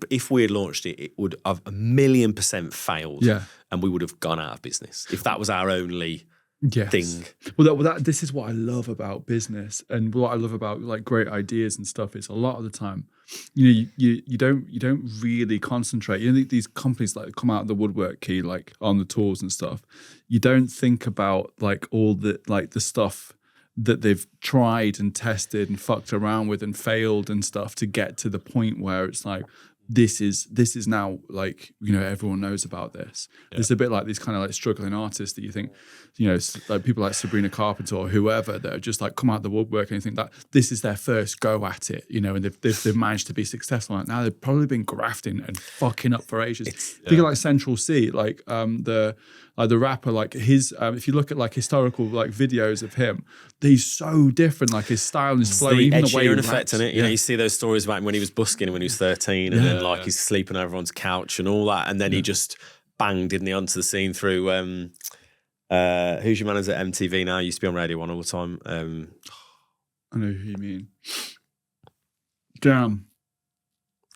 B: if we had launched it, it would have 1,000,000% failed.
A: Yeah.
B: And we would have gone out of business if that was our only thing.
A: Well, this is what I love about business, and what I love about like great ideas and stuff is a lot of the time, you don't really concentrate. You know, these companies like come out of the woodwork key, like on the tools and stuff. You don't think about like all the stuff that they've tried and tested and fucked around with and failed and stuff to get to the point where it's like, this is now like, you know, everyone knows about this. Yeah. It's a bit like these kind of like struggling artists that you think, you know, like people like Sabrina Carpenter or whoever that are just like come out of the woodwork and you think that this is their first go at it, you know, and they've managed to be successful. Like now they've probably been grafting and fucking up for ages. Think of like Central C, like the rapper, like his if you look at like historical like videos of him, he's so different, like his style and his flow, even the way he
B: effect on it. You know, you see those stories about him when he was busking when he was 13 and then like he's sleeping on everyone's couch and all that, and then he just banged, didn't he, onto the scene through who's your manager at MTV now? Used to be on Radio 1 all the time.
A: I know who you mean. Damn.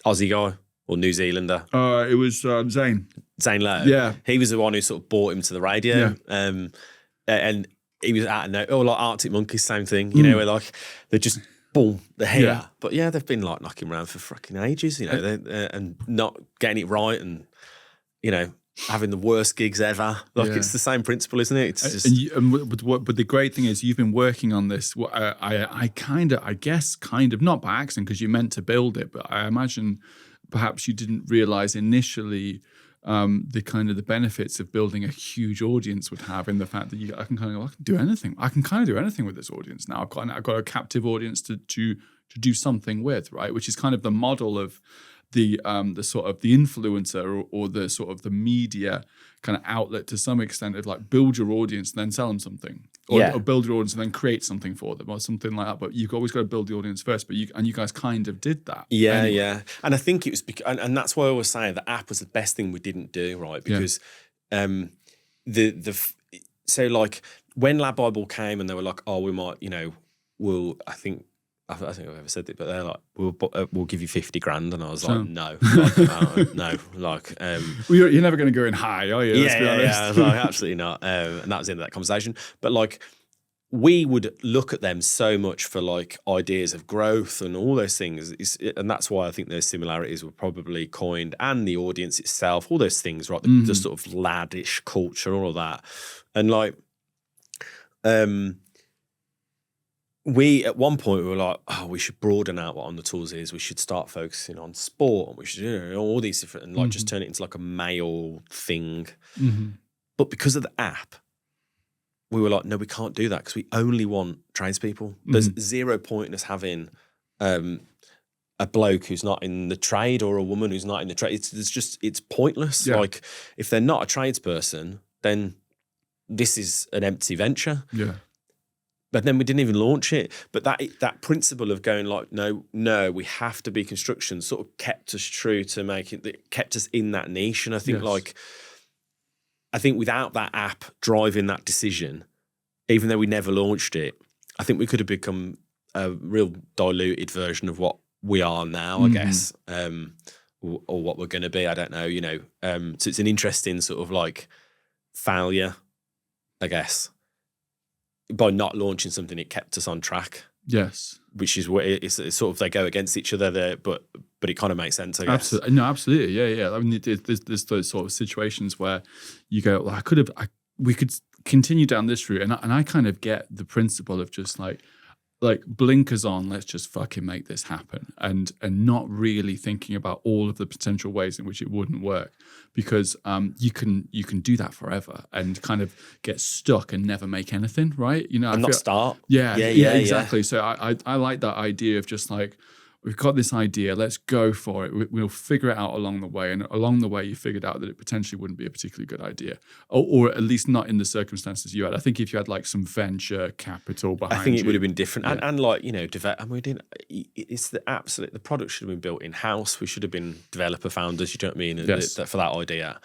B: Aussie guy or New Zealander?
A: It was Zane
B: Lowe.
A: Yeah.
B: He was the one who sort of brought him to the radio. Yeah. And he was out of nowhere. Or like Arctic Monkeys, same thing. You know, where like they're just boom, they're here. Yeah. But yeah, they've been like knocking around for fucking ages, you know, and not getting it right, and you know, having the worst gigs ever. Like it's the same principle, isn't it? It's just.
A: But the great thing is, you've been working on this. I guess not by accident because you meant to build it, but I imagine perhaps you didn't realize initially the benefits of building a huge audience would have in the fact that I can do anything. I can kind of do anything with this audience now. I've got a captive audience to do something with, right? Which is kind of the model of the sort of the influencer or the sort of the media kind of outlet to some extent of like build your audience and then sell them something, or build your audience and then create something for them or something like that. But you've always got to build the audience first. But you guys kind of did that.
B: Yeah,
A: anyway.
B: Yeah. And I think it was and that's why I always say the app was the best thing we didn't do, right? Because so like when Lab Bible came and they were like, oh, we might, you know, I think I've ever said it, but they're like, we'll give you 50 grand, and I was like, no, no, like, well,
A: you're never going to go in high, are you? Let's be honest.
B: I was like, absolutely not, and that was the end of that conversation. But like, we would look at them so much for like ideas of growth and all those things, and that's why I think those similarities were probably coined, and the audience itself, all those things, right? The sort of laddish culture, all of that, and like, we at one point we were like, oh, we should broaden out what On the Tools is. We should start focusing on sport, and we should do all these different, and like just turn it into like a male thing. But because of the app, we were like, no, we can't do that because we only want tradespeople. There's zero point in us having a bloke who's not in the trade or a woman who's not in the trade. It's pointless. Yeah. Like if they're not a tradesperson, then this is an empty venture. Yeah. But then we didn't even launch it. But that principle of going like, no, we have to be construction sort of kept us true to kept us in that niche. And I think I think without that app driving that decision, even though we never launched it, I think we could have become a real diluted version of what we are now, I guess, or what we're going to be. I don't know, you know. So it's an interesting sort of like failure, I guess. By not launching something, it kept us on track. Yes, which is what it's sort of they go against each other there, but it kind of makes sense. I guess.
A: Absolutely, no, absolutely, yeah. I mean, there's those sort of situations where you go, well, we could continue down this route, and I kind of get the principle of just like blinkers on, let's just fucking make this happen, and not really thinking about all of the potential ways in which it wouldn't work, because you can do that forever and kind of get stuck and never make anything, right? You know,
B: and not start.
A: Yeah, exactly. Yeah. So I like that idea of just like, we've got this idea, let's go for it. We'll figure it out along the way. And along the way, you figured out that it potentially wouldn't be a particularly good idea, or at least not in the circumstances you had. I think if you had like some venture capital behind
B: I think it would have been different. Yeah. And like, you know, it's the product should have been built in-house. We should have been developer founders, you know what I mean? Yes. For that idea.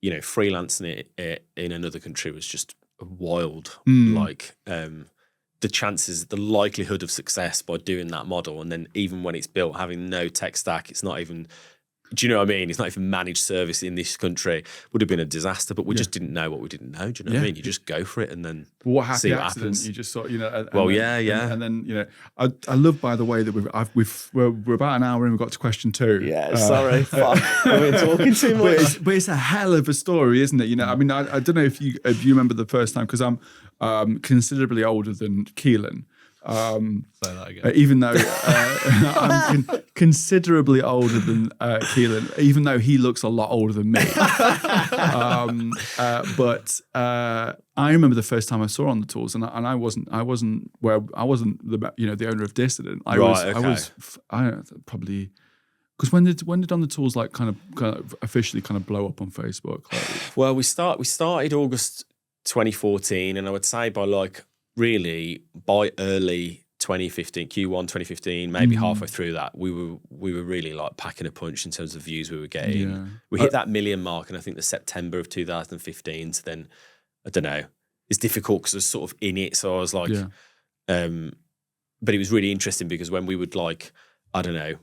B: You know, freelancing it in another country was just wild. Like the chances, the likelihood of success by doing that model, and then even when it's built, having no tech stack, it's not even. Do you know what I mean? It's not even managed service in this country. Would have been a disaster, but we just didn't know what we didn't know. Do you know what I mean? You just go for it and then see what happens.
A: You just sort, you know. And
B: and
A: then you know, I love, by the way, that we're about an hour in. We've got to question 2.
B: Yeah, sorry, I've been talking too much.
A: But it's a hell of a story, isn't it? You know, I mean, I don't know if you remember the first time, because I'm considerably older than Keelan.
C: Say that again.
A: Even though I'm considerably older than Keelan, even though he looks a lot older than me. But I remember the first time I saw On the Tools, and I wasn't the owner of Dissident. I was probably. Because when did On the Tools like kind of officially kind of blow up on Facebook? Like,
B: well, we started August 2014, and I would say by like really by early 2015, Q1 2015, maybe halfway through that, we were really like packing a punch in terms of views we were getting. Yeah. We hit that million mark, and I think the September of 2015. So then I don't know. It's difficult because I was sort of in it, so I was like, but it was really interesting because when we would like, I don't know.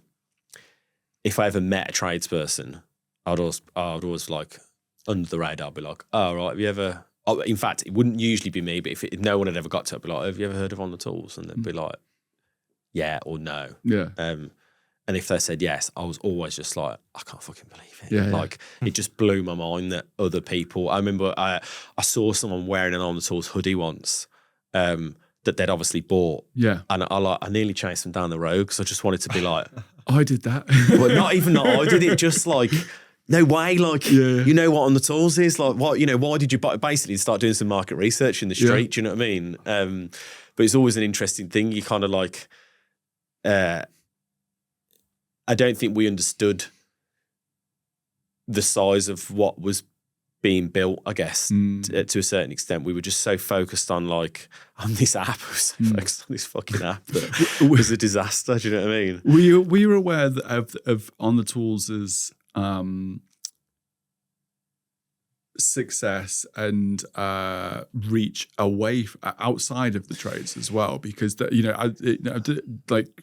B: If I ever met a tradesperson, I'd always like under the radar, I'd be like, "Oh, right, have you ever?" Oh, in fact, it wouldn't usually be me, but if no one had ever got to it, I'd be like, "Have you ever heard of On the Tools?" And they'd be like, "Yeah" or "No."
A: Yeah.
B: And if they said yes, I was always just like, "I can't fucking believe it." Yeah, like it just blew my mind that other people. I remember I saw someone wearing an On the Tools hoodie once. That they'd obviously bought.
A: Yeah.
B: And I nearly chased them down the road because I just wanted to be like,
A: I did that.
B: Well, not even that I did it, just like, no way, like, you know what On the Tools is? Like, what, you know, why did you basically start doing some market research in the street? Do you know what I mean? But it's always an interesting thing. You kind of like, I don't think we understood the size of what was being built, I guess, to a certain extent. We were just so focused on like, on this app, focused on this fucking app that was a disaster. Do you know what I mean?
A: Were you aware of On the Tools' success and reach away outside of the trades as well? Because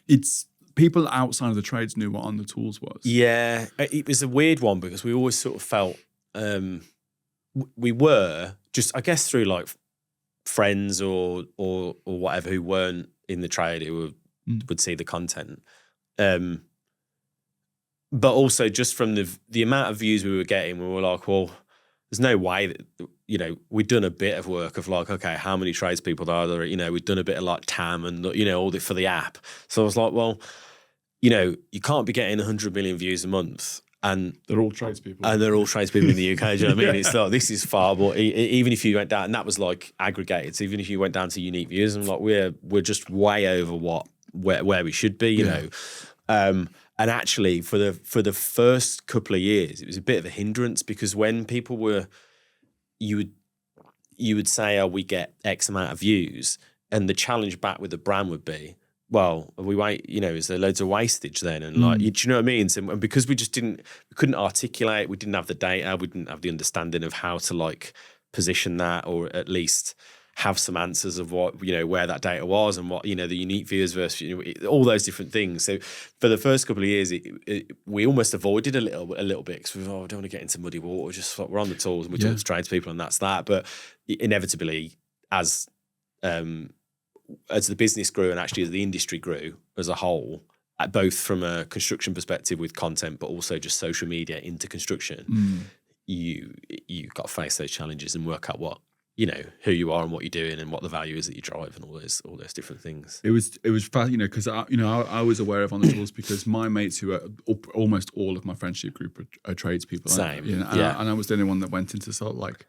A: it's people outside of the trades knew what On the Tools was.
B: Yeah, it was a weird one because we always sort of felt we were just, I guess, through like friends or whatever who weren't in the trade who would see the content, but also just from the amount of views we were getting, we were like, well, there's no way that, you know, we'd done a bit of work of like, okay, how many tradespeople are there? You know, we'd done a bit of like TAM and, you know, all for the app. So I was like, well, you know, you can't be getting 100 million views a month. And
A: they're all tradespeople.
B: And they're all tradespeople in the UK. Do you know what I mean? It's like, this is far, but even if you went down, and that was like aggregated, so even if you went down to unique views, I'm like, we're just way over where we should be, you know. And actually, for the first couple of years, it was a bit of a hindrance because when people were, you would say, oh, we get X amount of views, and the challenge back with the brand would be, well, is there loads of wastage then? And like, do you know what I mean? So, and because we couldn't articulate, we didn't have the data, we didn't have the understanding of how to like position that, or at least have some answers of what, you know, where that data was and what, you know, the unique viewers versus, you know, all those different things. So for the first couple of years, we almost avoided a little bit because we thought, I don't want to get into muddy water. Just we're on the tools and we talk to tradespeople and that's that. But inevitably, as the business grew and actually as the industry grew as a whole, both from a construction perspective with content, but also just social media into construction, you got to face those challenges and work out what, you know, who you are and what you're doing and what the value is that you drive and all those different things.
A: It was fun, you know, because I was aware of On the Tools because my mates, who are almost all of my friendship group are tradespeople.
B: Same,
A: and I was the only one that went into sort of like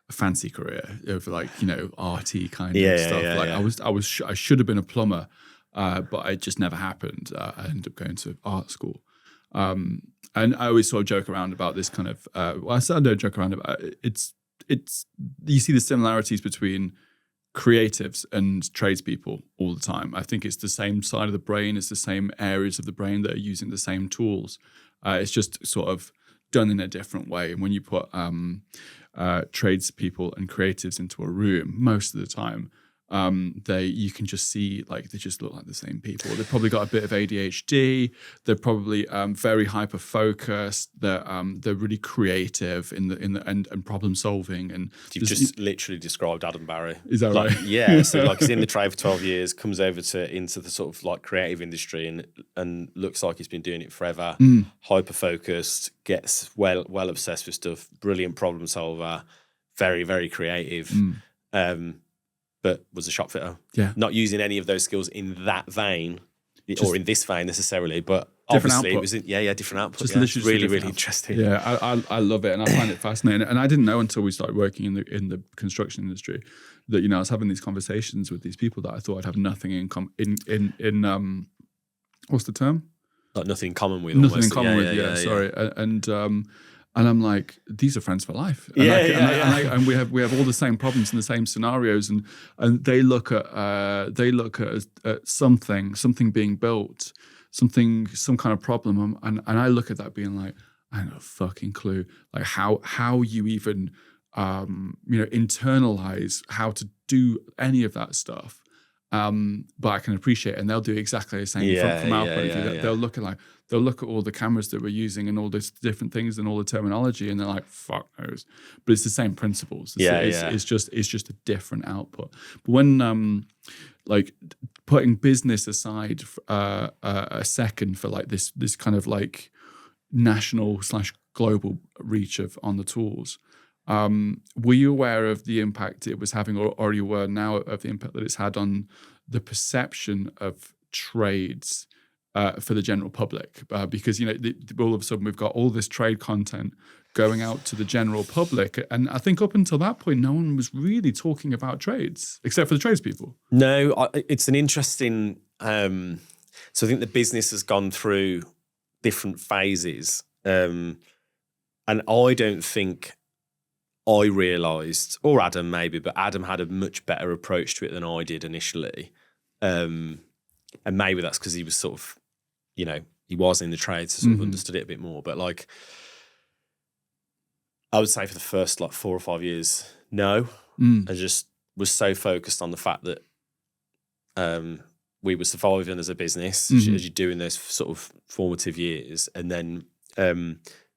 A: a fancy career of like, you know, arty kind of stuff. I should have been a plumber, but it just never happened. I ended up going to art school. And I always sort of joke around about this kind of, I don't joke around about it. It's you see the similarities between creatives and tradespeople all the time. I think it's the same side of the brain, it's the same areas of the brain that are using the same tools. It's just sort of done in a different way. And when you put tradespeople and creatives into a room, most of the time, you can just see like they just look like the same people. They've probably got a bit of ADHD. They're probably very hyper focused. They're really creative and problem solving. And
B: you've just literally described Adam Barry.
A: Is that
B: like,
A: right?
B: Yeah. So like he's in the trade for 12 years, comes over into the sort of like creative industry and looks like he's been doing it forever. Hyper focused, gets well obsessed with stuff. Brilliant problem solver. Very very creative. But was a shop fitter.
A: Yeah.
B: Not using any of those skills in that vein or in this vein necessarily, but
A: different
B: obviously
A: output.
B: it was different output.
A: Just
B: yeah.
A: literally
B: Really,
A: different
B: really
A: output.
B: interesting.
A: Yeah, I love it and I find it fascinating. And I didn't know until we started working in the construction industry that, I was having these conversations with these people that I thought I'd have nothing in what's the term?
B: Like nothing in common with.
A: Nothing
B: almost.
A: in common with,
B: yeah.
A: Sorry. And I'm like, these are friends for life. And and we have all the same problems and the same scenarios, and they look at something being built, some kind of problem, and I look at that being like, I have no fucking clue, like how you even internalize how to do any of that stuff. But I can appreciate it, and they'll do exactly the same from our point of view. They'll look at all the cameras that we're using and all these different things and all the terminology, and they're like, "Fuck knows," but it's the same principles. It's just a different output. But when like putting business aside a second for like this kind of like national / global reach of On the Tools. Were you aware of the impact it was having, or are you aware now of the impact that it's had on the perception of trades for the general public? Because all of a sudden we've got all this trade content going out to the general public, and I think up until that point, no one was really talking about trades except for the tradespeople.
B: No, it's an interesting. So I think the business has gone through different phases, and I don't think I realised, or Adam maybe, but Adam had a much better approach to it than I did initially. And maybe that's because he was sort of, he was in the trade, so sort of understood it a bit more. But like, I would say for the first like 4 or 5 years, no. I just was so focused on the fact that we were surviving as a business, as you do in those sort of formative years. And then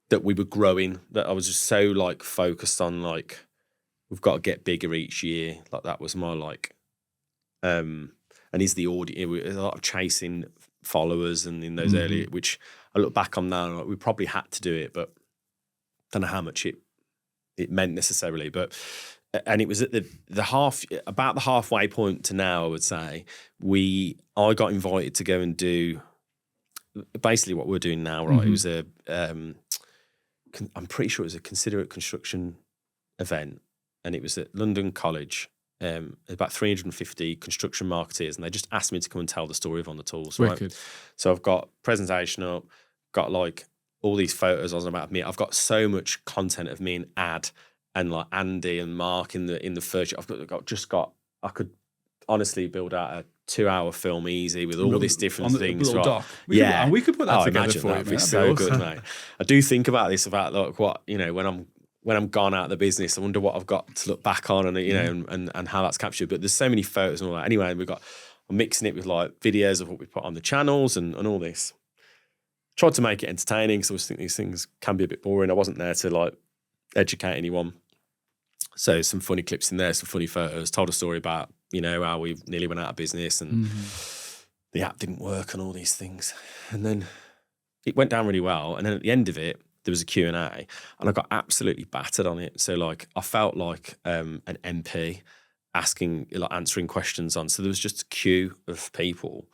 B: that we were growing, that I was just so like focused on like, we've got to get bigger each year. Like that was my like, and is the audience, a lot of chasing followers and in those early, which I look back on now, like we probably had to do it, but don't know how much it meant necessarily. But, and it was at about the halfway point to now, I would say, I got invited to go and do basically what we're doing now, right? It was I'm pretty sure it was a Considerate Construction event, and it was at London College. About 350 construction marketeers, and they just asked me to come and tell the story of On the Tools. Right? So I've got presentation up, got like all these photos on about me. I've got so much content of me and Ad and like Andy and Mark in the first year. I could honestly build out a 2-hour film easy with all these different things. Right?
A: We could put that together for you.
B: That'd be so good, mate. I do think about this, about like what, when I'm gone out of the business, I wonder what I've got to look back on and and how that's captured. But there's so many photos and all that. Anyway, I'm mixing it with like videos of what we put on the channels and all this. Tried to make it entertaining because I always think these things can be a bit boring. I wasn't there to like educate anyone. So some funny clips in there, some funny photos, told a story about, how we nearly went out of business and the app didn't work and all these things. And then it went down really well. And then at the end of it, there was a Q&A and I got absolutely battered on it. So like I felt like an MP answering questions on. So there was just a queue of people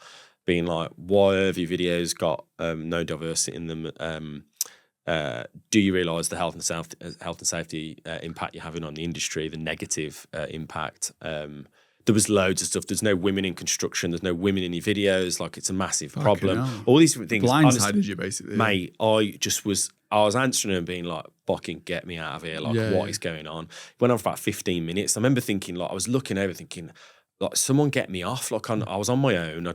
B: being like, why have your videos got no diversity in them? Do you realise the health and safety impact you're having on the industry, the negative impact? There was loads of stuff. There's no women in construction. There's no women in your videos. Like it's a massive problem. All these different things.
A: Blindsided you basically.
B: Mate, I was answering them being like, fucking get me out of here. Like what is going on? It went on for about 15 minutes. I remember thinking like, I was looking over thinking like, someone get me off. Like I was on my own.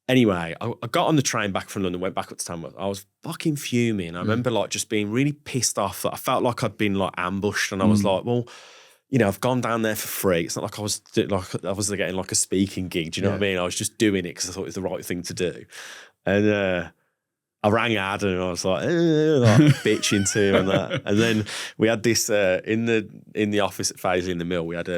B: Anyway, I got on the train back from London, went back up to Tamworth. I was fucking fuming. I remember like just being really pissed off that I felt like I'd been like ambushed, and I was like, well, you know, I've gone down there for free. It's not like I was getting like a speaking gig. Do you know what I mean? I was just doing it because I thought it was the right thing to do. And I rang Adam and I was like bitching to him and that. And then we had this in the office at Faisley in the Mill. We had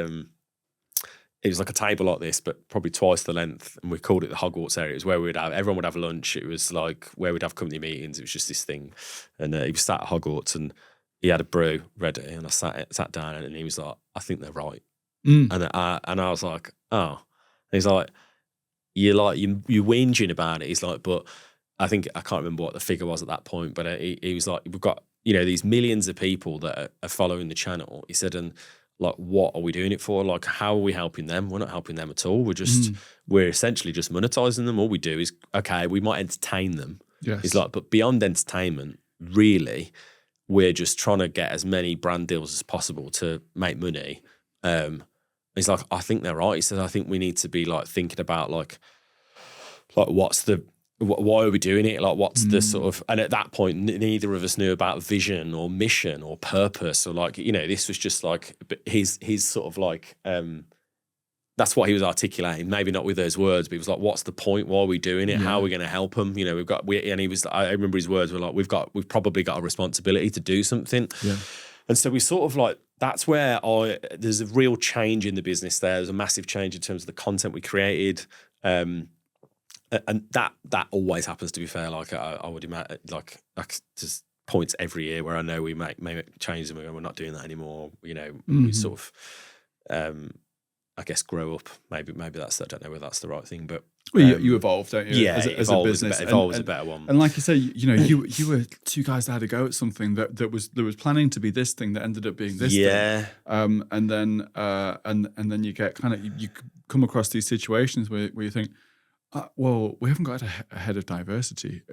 B: it was like a table like this, but probably twice the length, and we called it the Hogwarts area. It was where everyone would have lunch. It was like where we'd have company meetings. It was just this thing, and he was sat at Hogwarts and he had a brew ready, and I sat down, and he was like, "I think they're right," and I was like, "Oh," and he's like, "You're whinging about it." He's like, "But I think I can't remember what the figure was at that point, but he was like, we've got these millions of people that are following the channel." He said, and like, what are we doing it for? Like, how are we helping them? We're not helping them at all. We're essentially just monetizing them. All we do is, okay, we might entertain them.
A: Yes.
B: He's like, but beyond entertainment, really, we're just trying to get as many brand deals as possible to make money. He's like, I think they're right. He said, I think we need to be like thinking about like why are we doing it? Like, what's the sort of, and at that point, neither of us knew about vision or mission or purpose or like, this was just like his sort of like, that's what he was articulating, maybe not with those words, but he was like, what's the point? Why are we doing it? How are we going to help them? And he was, I remember his words were like, we've probably got a responsibility to do something. Yeah. And so we sort of like, that's where there's a real change in the business there. There's a massive change in terms of the content we created. And that always happens, to be fair. Like I would imagine, like just points every year where I know we may make changes and we're not doing that anymore. We sort of, I guess, grow up. Maybe that's, I don't know whether that's the right thing, but
A: you evolve, don't you?
B: Yeah,
A: as a business,
B: evolve is a better one.
A: And like you say, you were two guys that had a go at something that was planning to be this thing that ended up being this thing.
B: Yeah.
A: And then you get kind of you come across these situations where you think, well, we haven't got a head of diversity,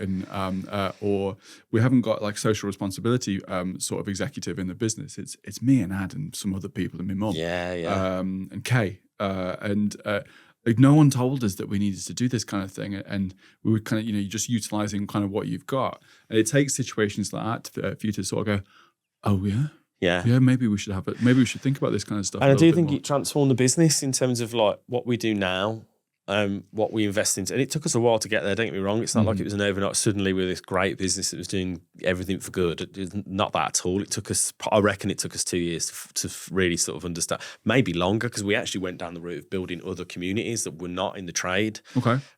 A: or we haven't got like social responsibility sort of executive in the business. It's me and Ad and some other people and my mum.
B: Yeah.
A: And Kay. Like no one told us that we needed to do this kind of thing, and we were kind of you're just utilizing kind of what you've got. And it takes situations like that for you to sort of go, oh yeah, maybe we should maybe we should think about this kind of stuff.
B: And I do think it transformed the business in terms of like what we do now. What we invest into, and it took us a while to get there. Don't get me wrong; it's not like it was an overnight. Suddenly, with this great business that was doing everything for good, it's not that at all. It took us, I reckon, 2 years to really sort of understand. Maybe longer, because we actually went down the route of building other communities that were not in the trade,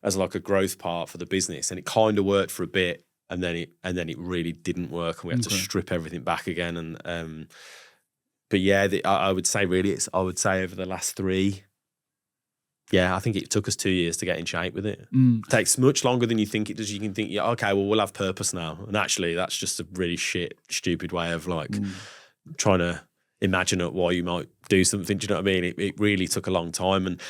B: as like a growth part for the business, and it kind of worked for a bit, and then it really didn't work, and we had to strip everything back again. And but yeah, I would say over the last 3. Yeah, I think it took us 2 years to get in shape with it. It takes much longer than you think it does. You can think, okay, well, we'll have purpose now. And actually, that's just a really stupid way of like trying to imagine why you might do something. Do you know what I mean? It really took a long time. And,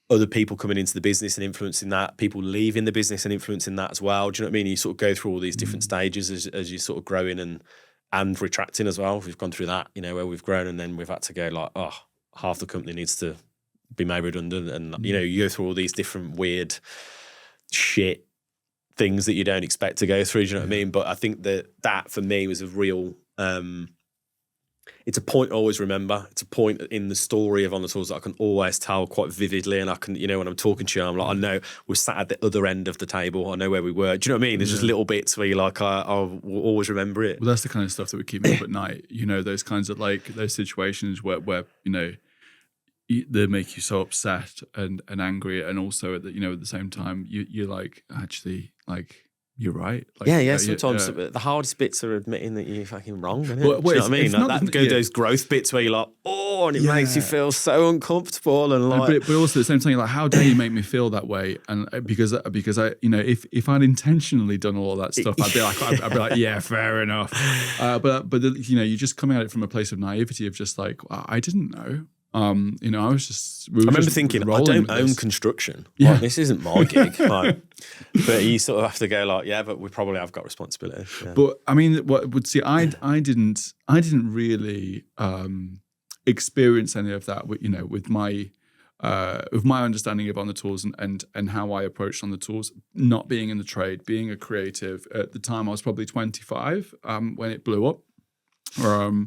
B: other people coming into the business and influencing that, people leaving the business and influencing that as well. Do you know what I mean? You sort of go through all these different stages as you sort of growing and retracting as well. We've gone through that, where we've grown and then we've had to go like, half the company needs to be made redundant, and you go through all these different weird shit things that you don't expect to go through. Do you know what I mean? But I think that for me was a real. It's a point I always remember. It's a point in the story of On the Tools that I can always tell quite vividly, and I can, when I'm talking to you, I'm like, I know we're sat at the other end of the table. I know where we were. Do you know what I mean? There's just little bits where you're like, I'll always remember it.
A: Well, that's the kind of stuff that would keep me up at night. Those kinds of like those situations where they make you so upset and angry, and also at the same time you're like, actually, like, you're right. Like,
B: sometimes the hardest bits are admitting that you're fucking wrong, isn't it? Do you know what I mean? Those growth bits where you're like, and it makes you feel so uncomfortable, and like,
A: but also at the same time, you're like, how dare you make me feel that way? And because I, if I'd intentionally done all that stuff, I'd be like, yeah, fair enough. But you're just coming at it from a place of naivety of just like, I didn't know. I was just. I
B: remember thinking, I don't own construction. Yeah. Like, this isn't my gig. But you sort of have to go like, yeah, but we probably have got responsibility. Yeah.
A: But I mean, I didn't really experience any of that. With my with my understanding of On the Tools and how I approached On the Tools, not being in the trade, being a creative. At the time, I was probably 25 when it blew up. I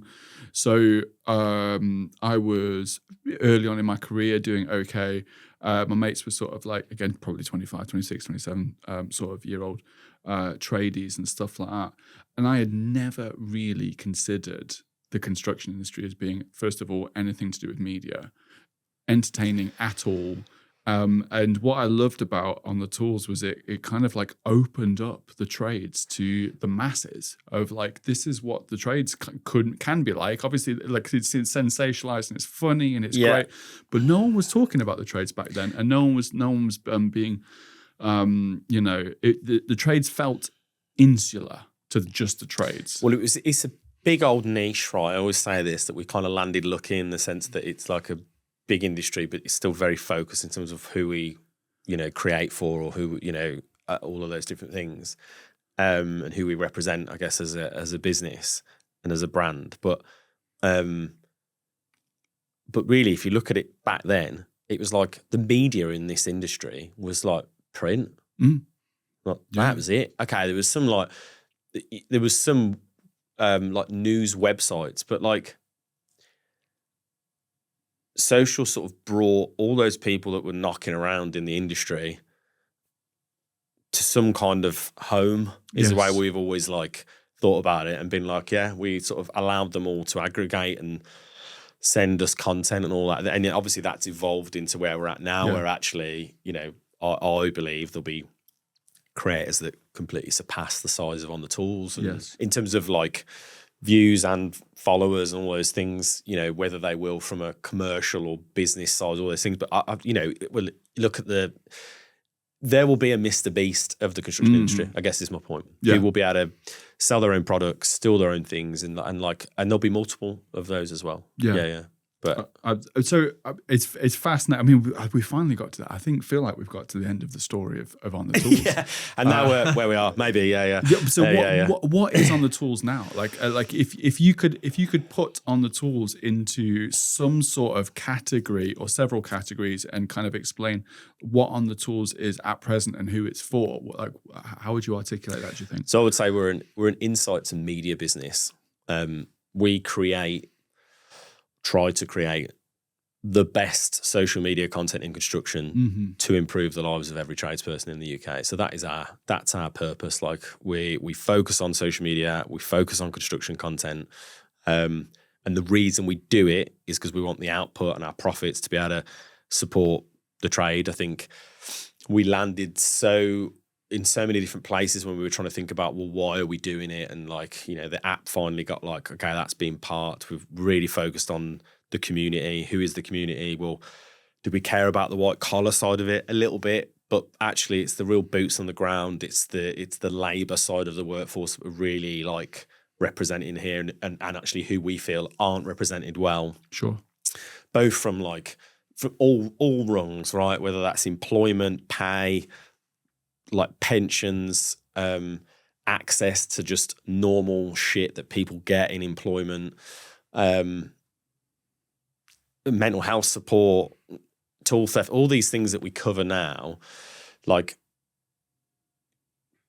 A: was early on in my career doing okay. My mates were sort of like, again, probably 25, 26, 27 sort of year old tradies and stuff like that. And I had never really considered the construction industry as being, first of all, anything to do with media, entertaining at all. And what I loved about On the Tools was it kind of like opened up the trades to the masses of like, this is what the trades can be like. Obviously, like it's sensationalized and it's funny and it's great, but no one was talking about the trades back then, and no one was being, the trades felt insular to just the trades.
B: Well, it's a big old niche, right? I always say this, that we kind of landed lucky in the sense that it's like a big industry, but it's still very focused in terms of who we, create for, or who, all of those different things, and who we represent, I guess, as a business and as a brand. But really, if you look at it back then, it was like the media in this industry was like print. That was it. Okay, there was some like news websites, but like social sort of brought all those people that were knocking around in the industry to some kind of home, is the way we've always like thought about it, and been like, we sort of allowed them all to aggregate and send us content and all that. And obviously that's evolved into where we're at now, where actually, I believe there'll be creators that completely surpass the size of On the Tools. And in terms of like views and followers and all those things, whether they will from a commercial or business side, all those things. But well, look at there will be a Mr. Beast of the construction industry, I guess is my point. Who will be able to sell their own products, steal their own things, and there'll be multiple of those as well. Yeah. But
A: it's fascinating. I mean, we finally got to that. I feel like we've got to the end of the story of On the Tools.
B: And now we're where we are. Maybe,
A: So what is On the Tools now? Like if you could put On the Tools into some sort of category or several categories and kind of explain what On the Tools is at present and who it's for, like how would you articulate that? Do you think?
B: So I would say we're an insights and media business. We try to create the best social media content in construction to improve the lives of every tradesperson in the UK. So that's our purpose. Like we focus on social media, we focus on construction content, and the reason we do it is because we want the output and our profits to be able to support the trade. I think we landed in so many different places when we were trying to think about, well, why are we doing it? And the app finally got like, okay, that's been part. We've really focused on the community. Who is the community? Well, do we care about the white collar side of it? A little bit, but actually it's the real boots on the ground. It's the labour side of the workforce that we're really like representing here, and actually who we feel aren't represented well.
A: Sure.
B: Both from all rungs, right? Whether that's employment, pay, like pensions, access to just normal shit that people get in employment, mental health support, tool theft, all these things that we cover now. Like,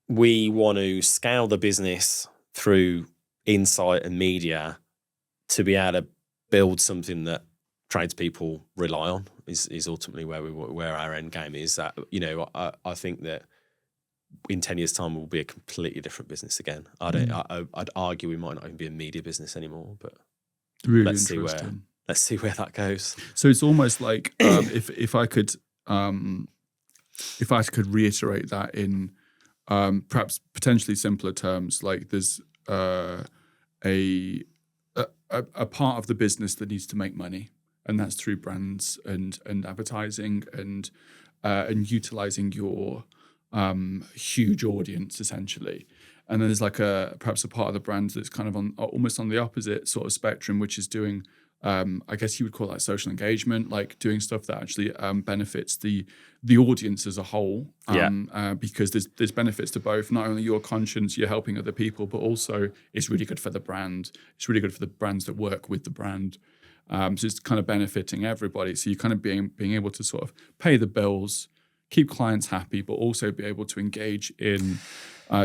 B: we want to scale the business through insight and media to be able to build something that tradespeople rely on. Is ultimately where our end game is. I think that in 10 years' time, we'll be a completely different business again. I'd argue we might not even be a media business anymore, but
A: really
B: let's see where that goes.
A: So it's almost like if I could reiterate that in perhaps potentially simpler terms, like there's a part of the business that needs to make money, and that's through brands and advertising and utilizing your huge audience essentially. And then there's like perhaps a part of the brand that's kind of almost on the opposite sort of spectrum, which is doing I guess you would call that social engagement, like doing stuff that actually benefits the audience as a whole. Because there's benefits to both. Not only your conscience, you're helping other people, but also it's really good for the brand. It's really good for the brands that work with the brand. So it's kind of benefiting everybody. So you're kind of being able to sort of pay the bills, keep clients happy, but also be able to engage in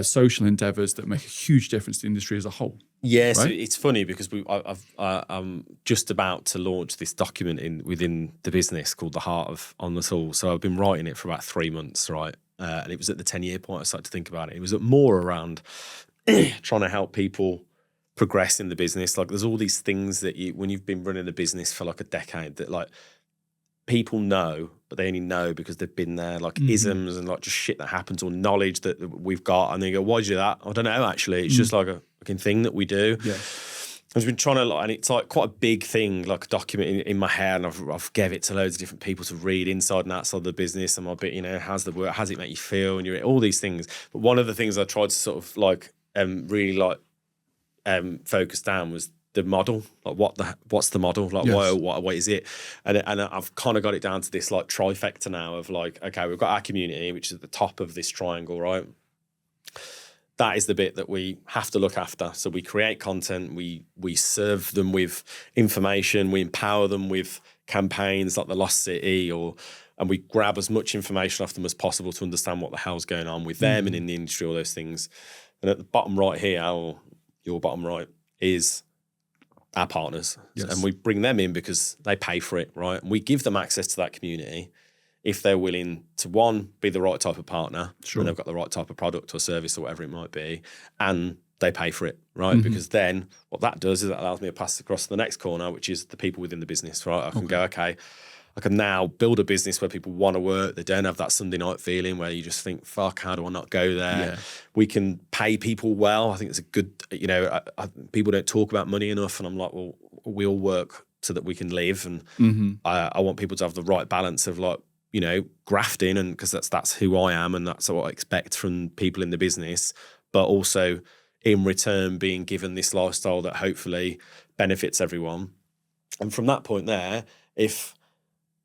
A: social endeavors that make a huge difference to the industry as a whole.
B: Yeah,
A: right?
B: So it's funny because I'm just about to launch this document within the business called The Heart of On the Tool. So I've been writing it for about 3 months, right? And it was at the 10-year point I started to think about it. It was more around trying to help people progress in the business. Like there's all these things that when you've been running a business for like a decade that like people know, but they only know because they've been there, like isms and like just shit that happens or knowledge that we've got. And they go, why'd you do that? I don't know, actually. It's just like a fucking thing that we do.
A: Yeah.
B: I've been trying to, and it's like quite a big thing, like a document in my head, and I've gave it to loads of different people to read inside and outside of the business. And my bit, how's the work? How's it make you feel? And you're all these things. But one of the things I tried to sort of like really like focus down was the model. Like what's the model? Like what is it? And I've kind of got it down to this like trifecta now of like, okay, we've got our community, which is at the top of this triangle, right? That is the bit that we have to look after. So we create content, we serve them with information, we empower them with campaigns like the Lost City, and we grab as much information off them as possible to understand what the hell's going on with them and in the industry, all those things. And at the bottom right here, or your bottom right, is our partners.
A: Yes.
B: And we bring them in because they pay for it, right? And we give them access to that community if they're willing to, one, be the right type of partner,
A: sure,
B: and they've got the right type of product or service or whatever it might be, and they pay for it, right? Because then what that does is that allows me to pass across to the next corner, which is the people within the business, right? I can go, okay, I can now build a business where people want to work. They don't have that Sunday night feeling where you just think, fuck, how do I not go there?
A: Yeah.
B: We can pay people well. I think it's a good, people don't talk about money enough. And I'm like, well, we all work so that we can live. And I want people to have the right balance of like, grafting, and because that's who I am and that's what I expect from people in the business, but also in return being given this lifestyle that hopefully benefits everyone. And from that point there, if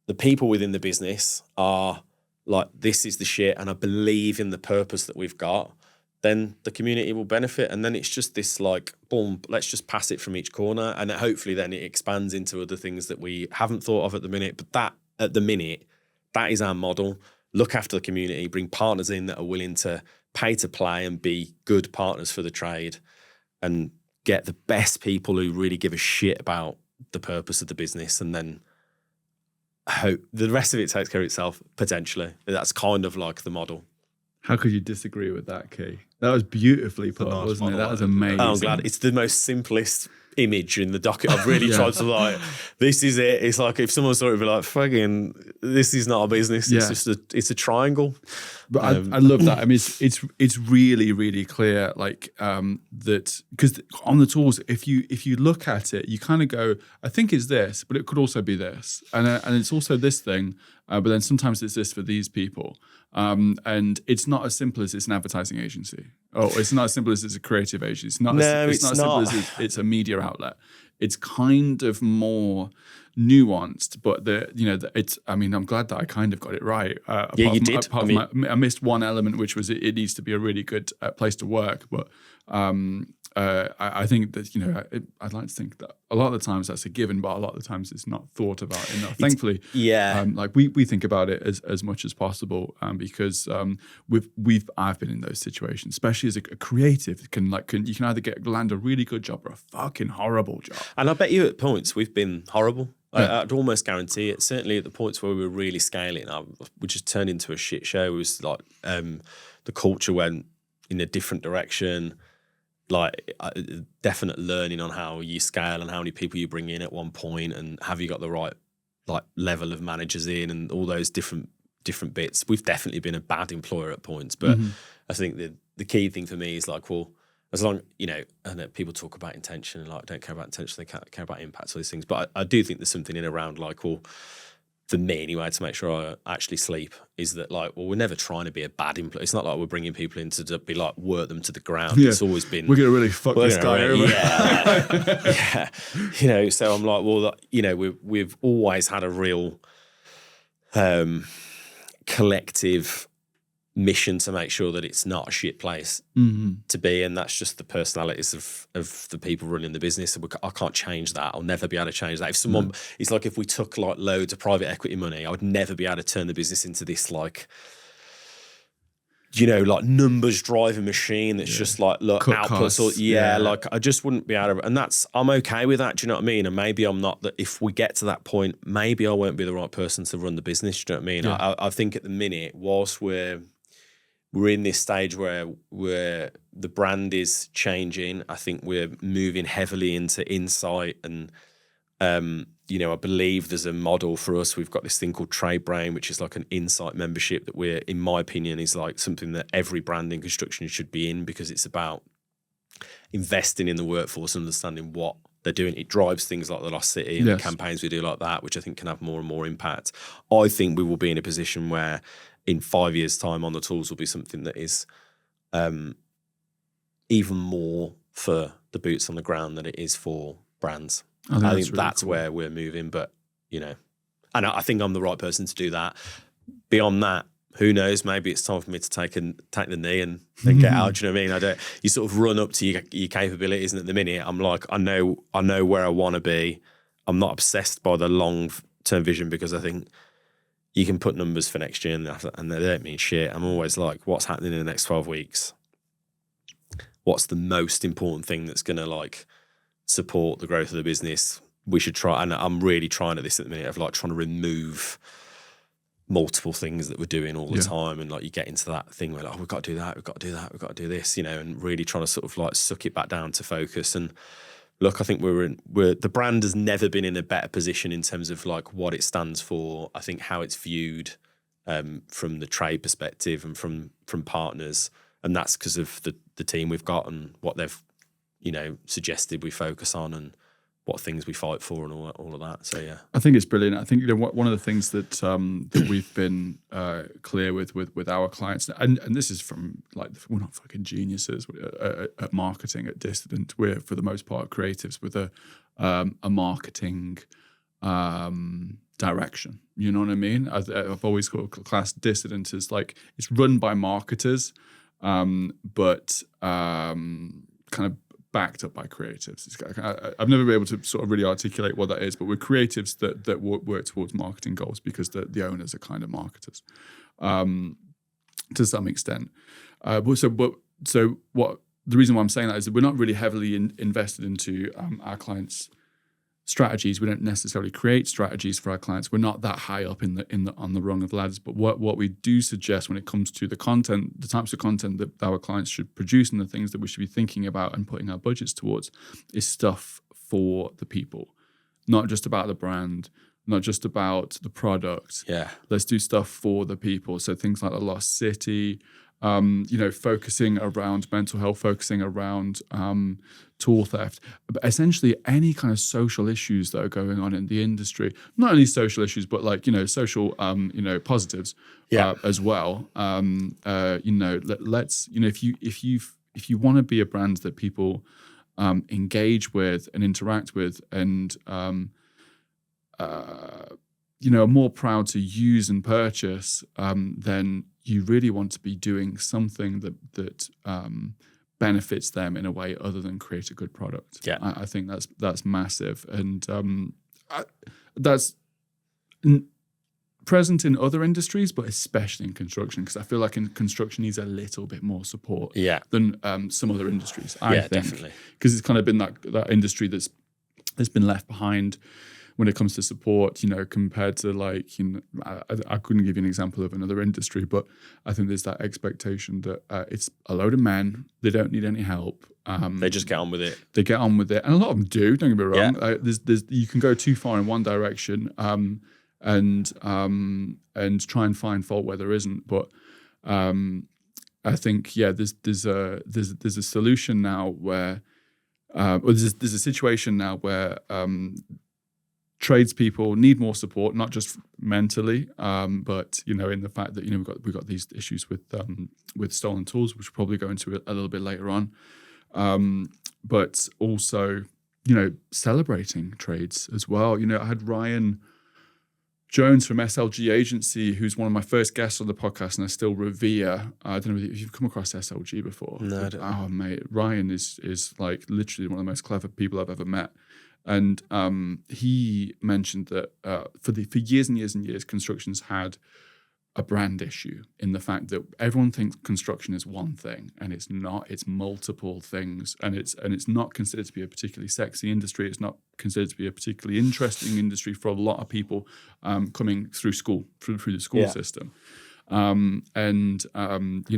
B: the people within the business are like, this is the shit and I believe in the purpose that we've got, then the community will benefit. And then it's just this like, boom, let's just pass it from each corner. And hopefully then it expands into other things that we haven't thought of at the minute. But that, at the minute, that is our model. Look after the community, bring partners in that are willing to pay to play and be good partners for the trade, and get the best people who really give a shit about the purpose of the business. And then hope the rest of it takes care of itself, potentially. That's kind of like the model.
A: How could you disagree with that, Key? That was beautifully put, wasn't it? That was amazing.
B: Oh, I'm glad. It's the most simplest image in the docket. I've really tried to like, this is it. It's like if someone saw it, it'd be like, fucking, this is not a business. It's just it's a triangle.
A: But I love that. I mean, it's really, really clear, like that, because on the tools, if you look at it, you kind of go, I think it's this, but it could also be this, and it's also this thing, but then sometimes it's this for these people, and it's not as simple as it's an advertising agency. Oh, it's not as simple as it's a creative agency. It's not as simple as it's a media outlet. It's kind of more nuanced, but it's. I mean, I'm glad that I kind of got it right.
B: You did.
A: I missed one element, which was it needs to be a really good place to work. But I think that I'd like to think that a lot of the times that's a given, but a lot of the times it's not thought about enough. Thankfully, like we think about it as much as possible, because I've been in those situations, especially as a creative. You can either land a really good job or a fucking horrible job. And
B: I bet you at points we've been horrible. I'd almost guarantee it. Certainly at the points where we were really scaling, we just turned into a shit show. It was like the culture went in a different direction. Like definite learning on how you scale and how many people you bring in at one point, and have you got the right like level of managers in, and all those different bits. We've definitely been a bad employer at points, but I think the key thing for me is like, well, as long, and people talk about intention and like don't care about intention, they care about impact, all these things. But I do think there's something in around like, well, for me anyway, to make sure I actually sleep, is that like, well, we're never trying to be a bad employer. It's not like we're bringing people in to be like, work them to the ground. Yeah. It's always been,
A: we're going to really fuck this guy over.
B: Yeah. So I'm like, well, we've always had a real collective mission to make sure that it's not a shit place to be, and that's just the personalities of the people running the business. I can't change that. I'll never be able to change that. If someone, it's like if we took like loads of private equity money, I would never be able to turn the business into this like, you know, like numbers driving machine that's just like, look,
A: cut
B: outputs
A: costs.
B: like I just wouldn't be able to, and I'm okay with that. Do you know what I mean? And maybe I'm not, that if we get to that point, maybe I won't be the right person to run the business. Do you know what I mean?
A: Yeah.
B: I think at the minute, whilst we're in this stage where the brand is changing, I think we're moving heavily into insight and, you know, I believe there's a model for us. We've got this thing called Trade Brain, which is like an insight membership that we're, in my opinion, is like something that every brand in construction should be in, because it's about investing in the workforce and understanding what they're doing. It drives things like the Lost City and the campaigns we do like that, which I think can have more and more impact. I think we will be in a position where in 5 years' time, On the Tools will be something that is even more for the boots on the ground than it is for brands. I think that's really where we're moving, but, you know, and I think I'm the right person to do that. Beyond that, who knows? Maybe it's time for me to take the knee and get out. Do you know what I mean? You sort of run up to your capabilities, and at the minute, I'm like, I know where I want to be. I'm not obsessed by the long-term vision, because I think you can put numbers for next year and they don't mean shit. I'm always like, what's happening in the next 12 weeks? What's the most important thing that's going to like support the growth of the business? We should try, and I'm really trying at this at the minute, of like trying to remove multiple things that we're doing all the time, and like you get into that thing where like, oh, we've got to do that, we've got to do that, we've got to do this, you know, and really trying to sort of like suck it back down to focus. And look, I think the brand has never been in a better position in terms of like what it stands for. I think how it's viewed from the trade perspective and from partners, and that's because of the team we've got and what they've, you know, suggested we focus on and what things we fight for and all of that. So yeah,
A: I think it's brilliant. I think, you know, one of the things that we've been clear with our clients, and this is from like, we're not fucking geniuses at marketing at Dissident. We're for the most part creatives with a marketing direction. You know what I mean? I've always called class Dissident as like, it's run by marketers, but kind of backed up by creatives. I've never been able to sort of really articulate what that is, but we're creatives that work towards marketing goals, because the owners are kind of marketers to some extent. So what the reason why I'm saying that is that we're not really heavily invested into our clients' strategies. We don't necessarily create strategies for our clients. We're not that high up on the rung of ladders. But what we do suggest when it comes to the content, the types of content that our clients should produce, and the things that we should be thinking about and putting our budgets towards, is stuff for the people, not just about the brand, not just about the product.
B: Yeah,
A: let's do stuff for the people. So things like the Lost City. You know, focusing around mental health, focusing around tool theft, but essentially any kind of social issues that are going on in the industry. Not only social issues, but like, you know, social, you know, positives as well. You know, let's, you know, if you want to be a brand that people engage with and interact with, and you know, are more proud to use and purchase, then you really want to be doing something that benefits them in a way other than create a good product.
B: Yeah,
A: I think that's massive, and that's present in other industries, but especially in construction, because I feel like in construction needs a little bit more support than some other industries. I think,
B: definitely,
A: because it's kind of been that industry that's been left behind when it comes to support, you know, compared to like, you know, I couldn't give you an example of another industry, but I think there's that expectation that it's a load of men, they don't need any help.
B: They just get on with it.
A: They get on with it, and a lot of them do. Don't get me wrong. There's you can go too far in one direction, and try and find fault where there isn't. But I think there's a solution now where, there's a situation now where tradespeople need more support, not just mentally, but, you know, in the fact that, you know, we've got these issues with stolen tools, which we'll probably go into a little bit later on, but also, you know, celebrating trades as well. You know, I had Ryan Jones from SLG Agency, who's one of my first guests on the podcast, and I still revere. I don't know if you've come across SLG before.
B: No, I don't.
A: Oh, mate, Ryan is like literally one of the most clever people I've ever met. And he mentioned that for years and years and years, construction's had a brand issue in the fact that everyone thinks construction is one thing, and it's not. It's multiple things, and it's not considered to be a particularly sexy industry. It's not considered to be a particularly interesting industry for a lot of people coming through school, through the school system. You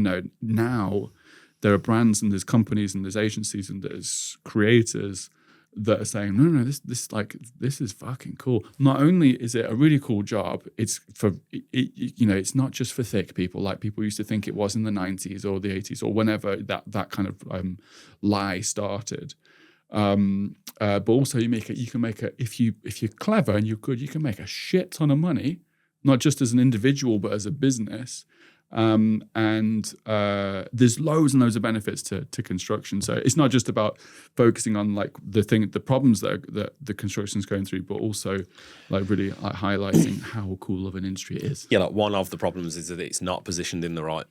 A: know, now there are brands and there's companies and there's agencies and there's creators that are saying, no, this is fucking cool. Not only is it a really cool job, it's for, you know, it's not just for thick people like people used to think it was in the 90s or the 80s or whenever that kind of lie started. But also you can make if you're clever and you're good, you can make a shit ton of money, not just as an individual, but as a business. There's loads and loads of benefits to construction. So it's not just about focusing on like the problems that the construction's going through, but also like really like highlighting how cool of an industry it is.
B: Yeah, like one of the problems is that it's not positioned in the right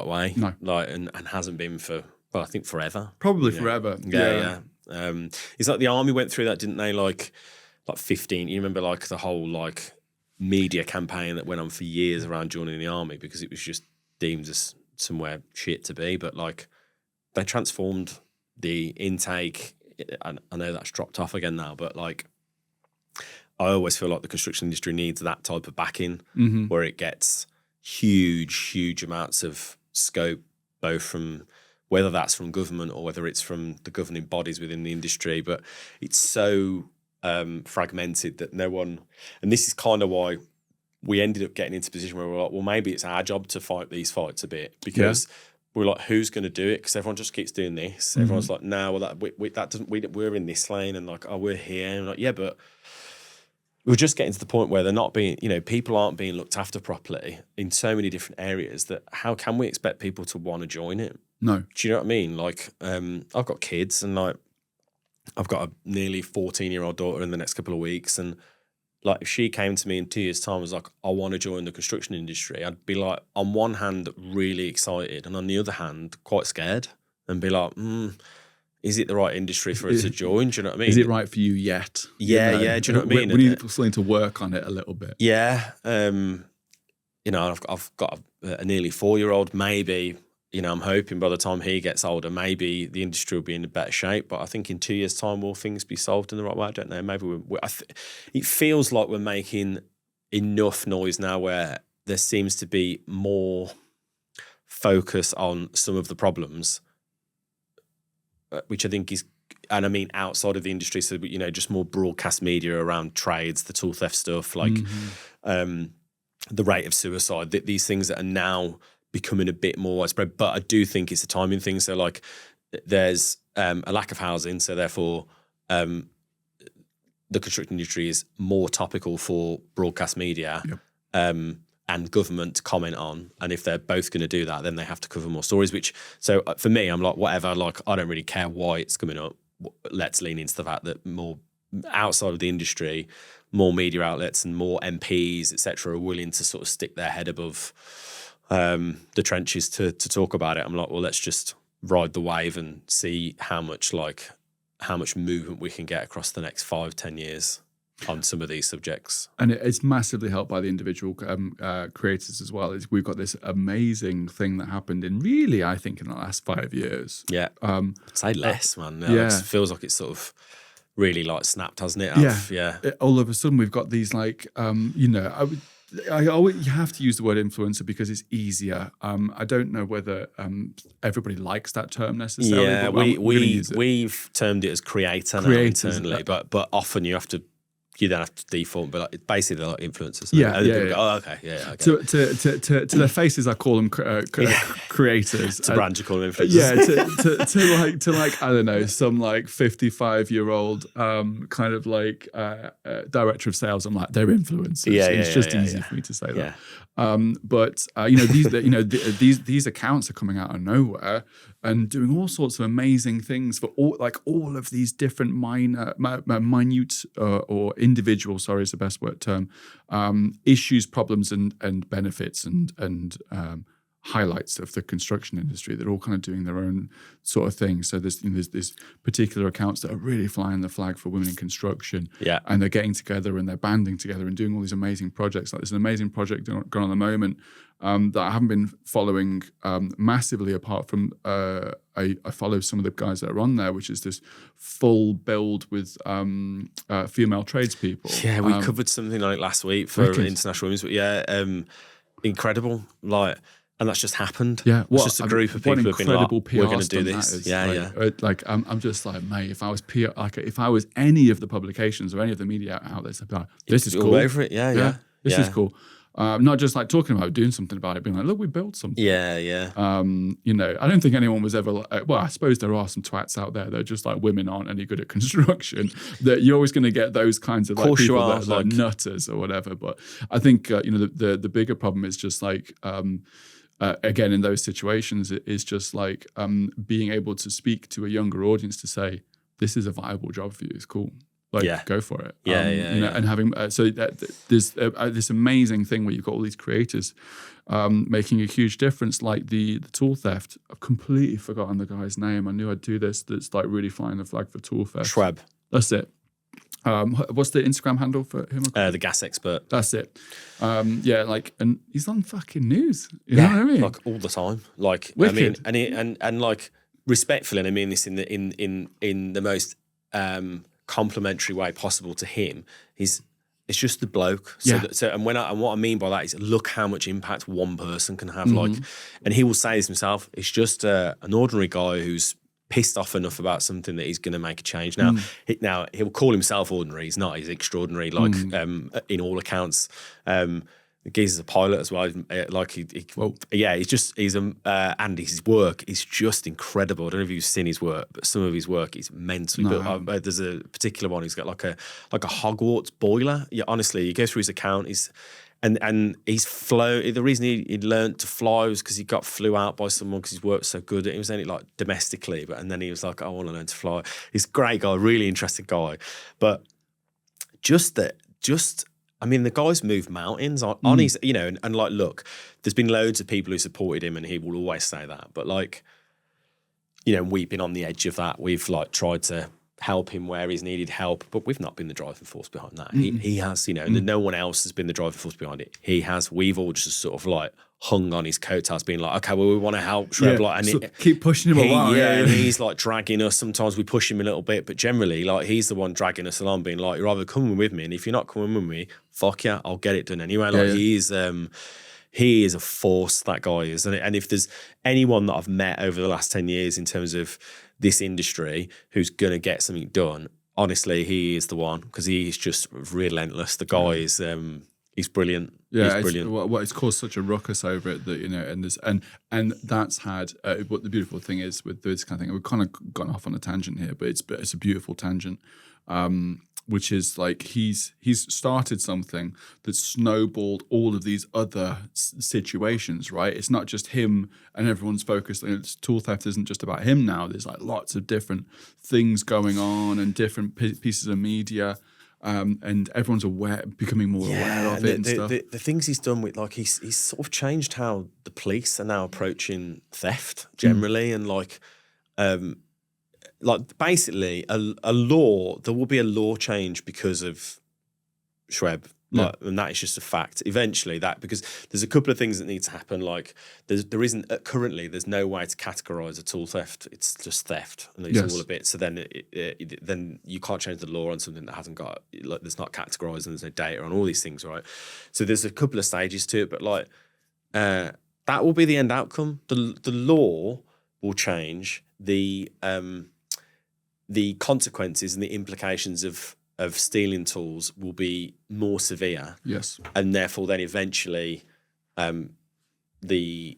B: way.
A: No.
B: Like and hasn't been for, well, I think forever.
A: Probably forever.
B: Yeah. It's like the army went through that, didn't they? Like 15. You remember like the whole like media campaign that went on for years around joining the army because it was just deemed as somewhere shit to be. But like they transformed the intake. I know that's dropped off again now, but like I always feel like the construction industry needs that type of backing where it gets huge amounts of scope, both from whether that's from government or whether it's from the governing bodies within the industry. But it's so fragmented that no one, and this is kind of why we ended up getting into a position where we're like, well, maybe it's our job to fight these fights a bit because we're like, who's going to do it? Because everyone just keeps doing this. Everyone's like, no, well, that doesn't. We're in this lane, and like, oh, we're here. And like, yeah, but we're just getting to the point where they're not being, you know, people aren't being looked after properly in so many different areas that how can we expect people to want to join it?
A: No.
B: Do you know what I mean? Like, I've got kids, and like, I've got a nearly 14-year-old daughter in the next couple of weeks. And like, if she came to me in 2 years' time and was like, I want to join the construction industry, I'd be like, on one hand, really excited. And on the other hand, quite scared and be like, is it the right industry for us to join? Do you know what I mean?
A: Is it right for you yet?
B: Yeah,
A: you know?
B: yeah. Do you know what I mean?
A: We need something to work on it a little bit.
B: Yeah. You know, I've got a nearly 4-year-old, maybe. You know, I'm hoping by the time he gets older, maybe the industry will be in a better shape. But I think in 2 years' time, will things be solved in the right way? I don't know. Maybe it feels like we're making enough noise now where there seems to be more focus on some of the problems, which I think is, and I mean outside of the industry, so, you know, just more broadcast media around trades, the tool theft stuff, like the rate of suicide, these things that are now becoming a bit more widespread. But I do think it's a timing thing. So like there's a lack of housing, so therefore the construction industry is more topical for broadcast media and government to comment on. And if they're both going to do that, then they have to cover more stories, which, so for me, I'm like, whatever, like I don't really care why it's coming up. Let's lean into the fact that more outside of the industry, more media outlets and more MPs, etc., are willing to sort of stick their head above the trenches to talk about it. I'm like, well, let's just ride the wave and see how much movement we can get across the next 5-10 years on some of these subjects. And
A: it's massively helped by the individual creators as well. We've got this amazing thing that happened in really, I think, in the last 5 years.
B: Yeah. Say less, man. No,
A: yeah.
B: It feels like it's sort of really like snapped, hasn't it?
A: Yeah. All of a sudden we've got these like, you know, I always, you have to use the word influencer because it's easier. I don't know whether everybody likes that term necessarily.
B: Yeah,
A: but
B: we've termed it as creator now internally, but often you then have to default, but like, basically they're like influencers. Go, oh, okay, yeah. Okay.
A: To their faces, I call them creators.
B: To brand, you call them influencers.
A: Yeah. To like I don't know, some like 55-year-old kind of like director of sales. I'm like, they're influencers. It's just easy for me to say that. But you know, these accounts are coming out of nowhere and doing all sorts of amazing things for all of these different minute or individual, sorry is the best word term, issues, problems, and benefits and highlights of the construction industry. They're all kind of doing their own sort of thing. So there's particular accounts that are really flying the flag for women in construction.
B: Yeah.
A: And they're getting together and they're banding together and doing all these amazing projects. Like there's an amazing project going on at the moment that I haven't been following massively, apart from I follow some of the guys that are on there, which is this full build with female tradespeople.
B: Yeah, we covered something like last week for International Women's Week. Yeah, incredible. Like, and that's just happened.
A: Yeah,
B: it's just a group of people who've been like, we're going to do this.
A: I'm just like, mate, if I was PR, like if I was any of the publications or any of the media outlets, I'd be like, this is cool.
B: All over it. Yeah.
A: This is cool. Not just like talking about it, doing something about it, being like, look, we built something.
B: Yeah.
A: I don't think anyone was ever like, well, I suppose there are some twats out there that are just like, women aren't any good at construction. That you're always going to get those kinds of like people that are like nutters or whatever. But I think, the bigger problem is just like, again, in those situations, it is just like being able to speak to a younger audience to say, this is a viable job for you. It's cool. Go for it. And having there's this amazing thing where you've got all these creators making a huge difference, like the tool theft. I've completely forgotten the guy's name. I knew I'd do this. That's like really flying the flag for tool theft.
B: Schwab.
A: That's it. What's the Instagram handle for him?
B: The gas expert.
A: That's it. And he's on fucking news. You know what I mean?
B: Like all the time. Like
A: wicked.
B: I mean, and like respectfully, and I mean this in the most complimentary way possible to him. It's just the bloke. And what I mean by that is, look how much impact one person can have. Like, and he will say this himself. It's just an ordinary guy who's pissed off enough about something that he's going to make a change. Now, he'll call himself ordinary. He's not. He's extraordinary. Like in all accounts. The geezer's a pilot as well. And his work is just incredible. I don't know if you've seen his work, but some of his work is mentally built. There's a particular one. He's got like a Hogwarts boiler. Yeah, honestly, you go through his account. And he's flown. The reason he learned to fly was because he got flew out by someone because his work was so good. It was only like domestically, and then he was like, I want to learn to fly. He's a great guy, really interesting guy. But I mean, the guy's moved mountains on his, and like, look, there's been loads of people who supported him, and he will always say that. But like, we've been on the edge of that. We've like tried to help him where he's needed help, but we've not been the driving force behind that. He has, no one else has been the driving force behind it. He has. We've all just sort of like hung on his coattails, being like, okay, well, we want to help Shreb,
A: keep pushing him along.
B: And he's like dragging us. Sometimes we push him a little bit, but generally, like, he's the one dragging us along, being like, you're either coming with me, and if you're not coming with me, fuck yeah, I'll get it done anyway. Like, he is a force, that guy is. And if there's anyone that I've met over the last 10 years in terms of this industry who's going to get something done, honestly, he is the one, because he is just relentless. The guy is he's brilliant.
A: Yeah,
B: he's brilliant.
A: It's caused such a ruckus over it that, and that's had, what the beautiful thing is with this kind of thing, we've kind of gone off on a tangent here, but it's a beautiful tangent. Which is like he's started something that snowballed all of these other situations, right? It's not just him and everyone's focused. Tool theft isn't just about him now. There's like lots of different things going on and different pieces of media, and everyone's becoming more aware of it and stuff.
B: The things he's done with, like, he's sort of changed how the police are now approaching theft generally, and like basically a law, there will be a law change because of Shreb. And that is just a fact. Eventually, because there's a couple of things that need to happen. Like there isn't currently, there's no way to categorise a tool theft. It's just theft, and it's all a bit. So then, then you can't change the law on something that hasn't got, like, there's not categorised and there's no data on all these things, right? So there's a couple of stages to it, but like that will be the end outcome. The law will change. The consequences and the implications of stealing tools will be more severe.
A: Yes.
B: And therefore then eventually the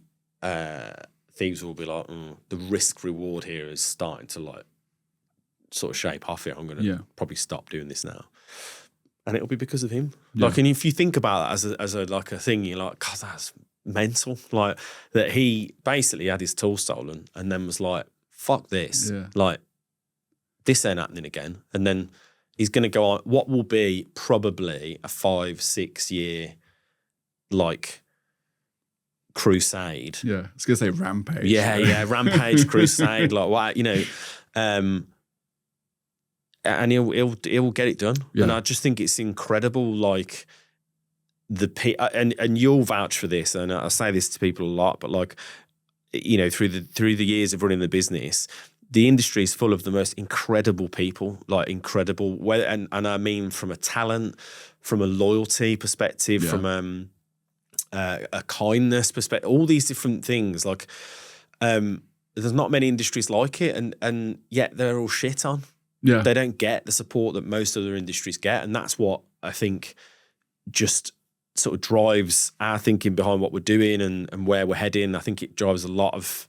B: thieves will be like, the risk reward here is starting to like sort of shape off it. I'm going to probably stop doing this now. And it'll be because of him. Yeah. Like, and if you think about that as a like a thing, you're like, God, that's mental. Like, that he basically had his tool stolen and then was like, fuck this. Yeah. Like, this ain't happening again. And then is going to go on what will be probably a 5-6 year like crusade.
A: Yeah, I was going to say rampage.
B: Yeah, rampage, crusade, like what, you know, and he'll get it done. Yeah. And I just think it's incredible, like and you'll vouch for this, and I say this to people a lot, but like, you know, through the years of running the business, the industry is full of the most incredible people, like incredible, and I mean from a talent, from a loyalty perspective, from a kindness perspective, all these different things. Like, there's not many industries like it, and yet they're all shit on. Yeah, they don't get the support that most other industries get, and that's what I think just sort of drives our thinking behind what we're doing and where we're heading. I think it drives a lot of.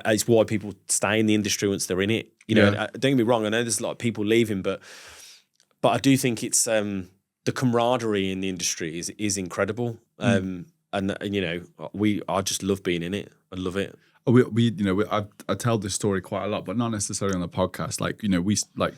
B: It's why people stay in the industry once they're in it. You know, don't get me wrong. I know there's a lot of people leaving, but I do think it's the camaraderie in the industry is incredible. And you know, I just love being in it. I love it.
A: We you know, I tell this story quite a lot, but not necessarily on the podcast. Like, you know, we like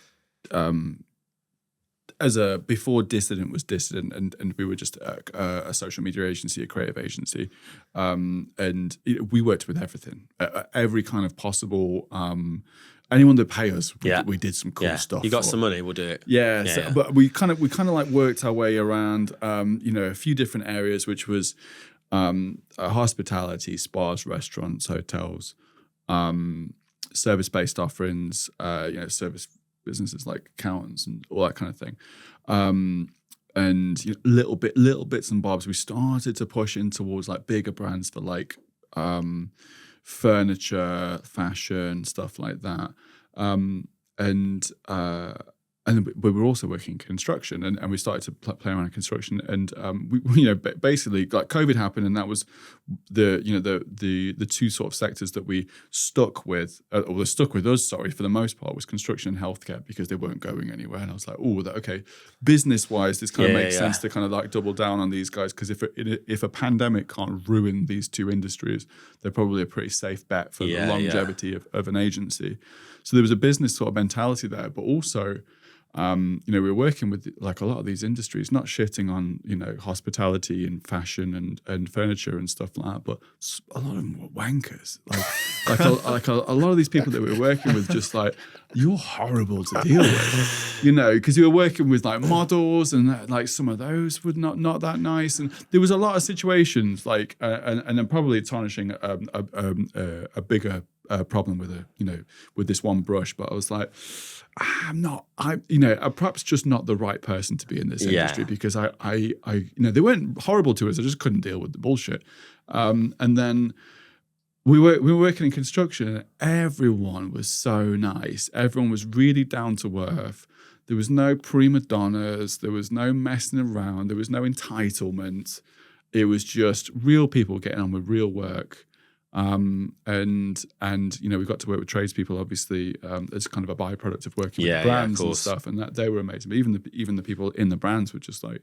A: before Dissident was Dissident, and we were just a social media agency, a creative agency, and we worked with everything, every kind of possible. Anyone that pay us, we did some cool stuff.
B: You got some money, we'll do it.
A: Yeah. But we kind of like worked our way around, you know, a few different areas, which was hospitality, spas, restaurants, hotels, service-based offerings, you know, service businesses like accountants and all that kind of thing, and you know, little bits and bobs. We started to push in towards like bigger brands for like furniture, fashion, stuff like that, and we were also working in construction, and we started to play around in construction, and we, you know, basically like COVID happened, and that was the two sort of sectors that we stuck with, or were stuck with us, sorry, for the most part, was construction and healthcare, because they weren't going anywhere. And I was like, oh, okay, business wise, this kind of makes sense to kind of like double down on these guys, because if a pandemic can't ruin these two industries, they're probably a pretty safe bet for the longevity of an agency. So there was a business sort of mentality there, but also, you know, we were working with like a lot of these industries, not shitting on, you know, hospitality and fashion and furniture and stuff like that, but a lot of them were wankers. Like a lot of these people that we were working with, just like, you're horrible to deal with, you know, because you were working with like models, and like some of those were not that nice, and there was a lot of situations like, and then probably tarnishing a bigger problem with this one brush. But I was like, I'm perhaps just not the right person to be in this industry, because I you know, they weren't horrible to us, I just couldn't deal with the bullshit. And then we were working in construction, and everyone was so nice. Everyone was really down to earth. There was no prima donnas. There was no messing around. There was no entitlement. It was just real people getting on with real work. And you know, we got to work with tradespeople, obviously, as kind of a byproduct of working with brands and stuff, and that they were amazing. But even the people in the brands were just like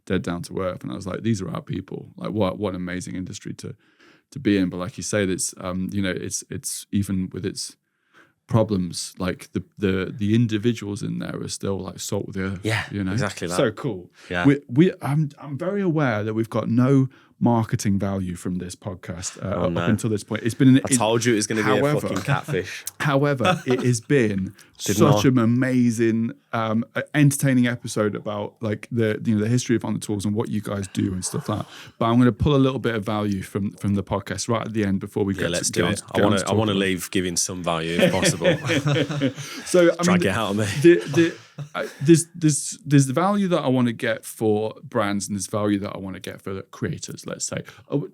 A: dead down to earth, and I was like, these are our people. Like, what an amazing industry to be in. But like you say, that's you know, it's even with its problems, like the individuals in there are still like salt of the earth.
B: Yeah,
A: you know,
B: exactly that.
A: So cool.
B: Yeah,
A: I'm very aware that we've got no marketing value from this podcast up until this point. It's been.
B: I told you it was going to be a fucking catfish.
A: However, it has been such an amazing, entertaining episode about like the history of On the Tools and what you guys do and stuff like that. But I'm going to pull a little bit of value from the podcast right at the end before we get.
B: Let's do it. I want to leave giving some value if possible.
A: So
B: try to get out of me.
A: There's the value that I want to get for brands, and there's value that I want to get for creators, let's say.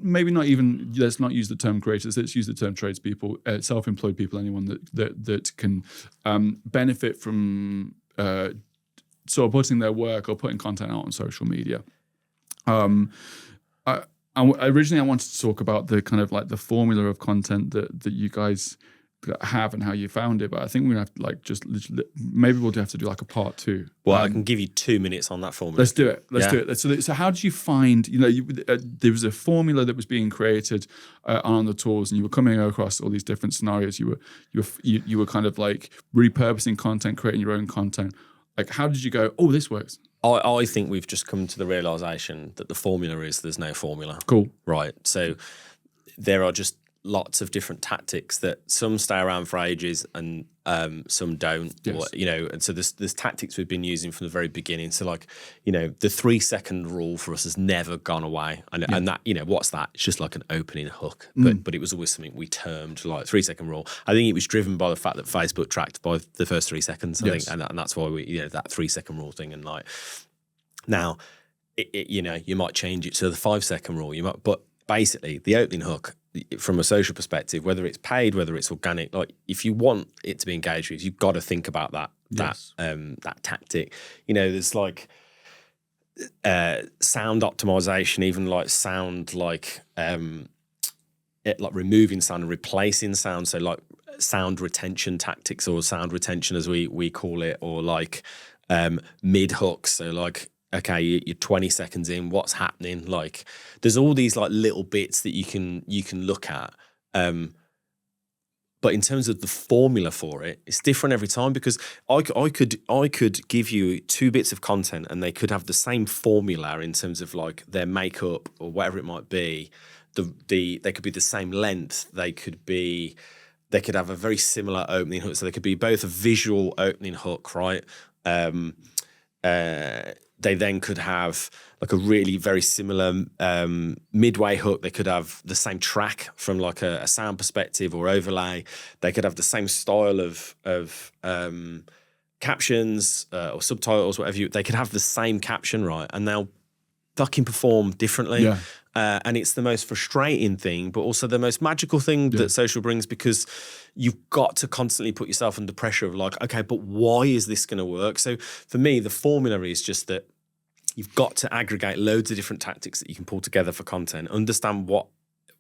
A: Maybe not even, let's not use the term creators, let's use the term tradespeople, self-employed people, anyone that can benefit from sort of putting their work or putting content out on social media. Originally I wanted to talk about the kind of like the formula of content that you guys have and how you found it, but I think we're gonna have to like just maybe we'll have to do like a part 2.
B: Well, I can give you 2 minutes on that formula.
A: Let's do it. So how did you find? You know, there was a formula that was being created on the tools, and you were coming across all these different scenarios. You were kind of like repurposing content, creating your own content. Like, how did you go, oh, this works?
B: I think we've just come to the realization that the formula is there's no formula.
A: Cool.
B: Right. So there are just lots of different tactics that some stay around for ages and some don't.
A: Yes.
B: Or, you know, and so there's tactics we've been using from the very beginning. So like, you know, the 3-second rule for us has never gone away. And that, you know, what's that? It's just like an opening hook. But it was always something we termed like 3-second rule. I think it was driven by the fact that Facebook tracked by the first 3 seconds, I think. And that's why we, you know, that 3-second rule thing. And like, now, you know, you might change it to the 5-second rule. You might, but basically the opening hook, from a social perspective, whether it's paid, whether it's organic, like if you want it to be engaged with, you've got to think about that that tactic. You know, there's like sound optimization, even like sound like removing sound and replacing sound. So like sound retention tactics, or sound retention as we call it, or like mid hooks. So like, okay, you're 20 seconds in, what's happening? Like, there's all these like little bits that you can look at. But in terms of the formula for it, it's different every time, because I could give you 2 bits of content and they could have the same formula in terms of like their makeup or whatever it might be. They could be the same length. They could have a very similar opening hook. So they could be both a visual opening hook, right? They then could have like a really very similar midway hook. They could have the same track from like a sound perspective or overlay. They could have the same style of captions or subtitles, whatever. They could have the same caption, right? And they'll fucking perform differently.
A: Yeah.
B: And it's the most frustrating thing, but also the most magical thing that social brings, because you've got to constantly put yourself under pressure of like, okay, but why is this going to work? So for me, the formula is just that you've got to aggregate loads of different tactics that you can pull together for content, understand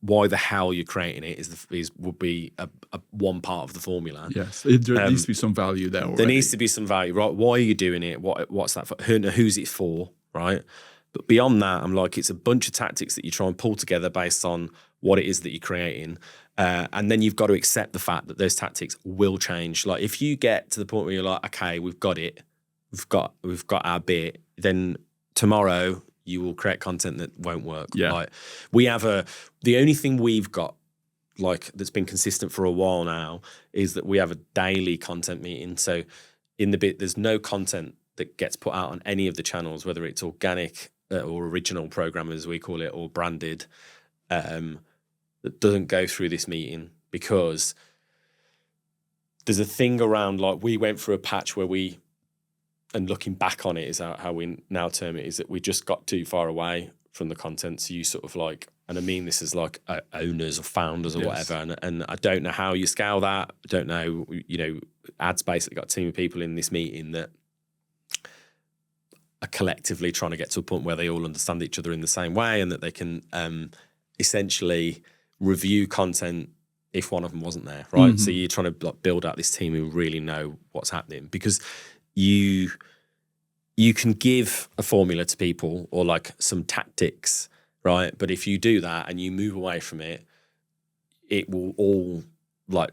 B: why the hell you're creating it would be a one part of the formula.
A: Yes, there needs to be some value there already.
B: There needs to be some value, right? Why are you doing it? What's that for? Who's it for, right? But beyond that, I'm like, it's a bunch of tactics that you try and pull together based on what it is that you're creating. And then you've got to accept the fact that those tactics will change. Like if you get to the point where you're like, okay, we've got it, we've got our bit, then tomorrow you will create content that won't work.
A: Yeah.
B: Like we have the only thing we've got like that's been consistent for a while now is that we have a daily content meeting. So in the bit, there's no content that gets put out on any of the channels, whether it's organic or original program, as we call it, or branded, that doesn't go through this meeting, because there's a thing around, like we went through a patch where and looking back on it is how we now term it, is that we just got too far away from the content. So you sort of like, and I mean this as like owners or founders or whatever, and I don't know how you scale that. I don't know, you know, Ad's basically got a team of people in this meeting that are collectively trying to get to a point where they all understand each other in the same way, and that they can essentially review content if one of them wasn't there, right? Mm-hmm. So you're trying to like build out this team who really know what's happening, because you can give a formula to people or like some tactics, right? But if you do that and you move away from it, it will all like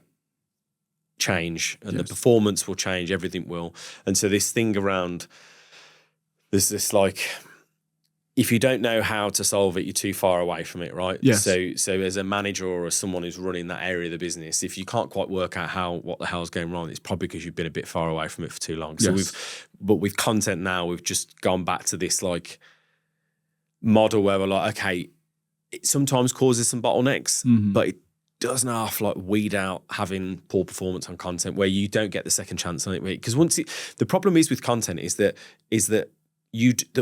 B: change, and the performance will change, everything will. And so this thing around, there's this like, if you don't know how to solve it, you're too far away from it, right?
A: Yes.
B: So as a manager or as someone who's running that area of the business, if you can't quite work out what the hell's going wrong, it's probably because you've been a bit far away from it for too long. So but with content now, we've just gone back to this like model where we're like, okay, it sometimes causes some bottlenecks, but it doesn't half like weed out having poor performance on content where you don't get the second chance on it. Because the problem is with content is that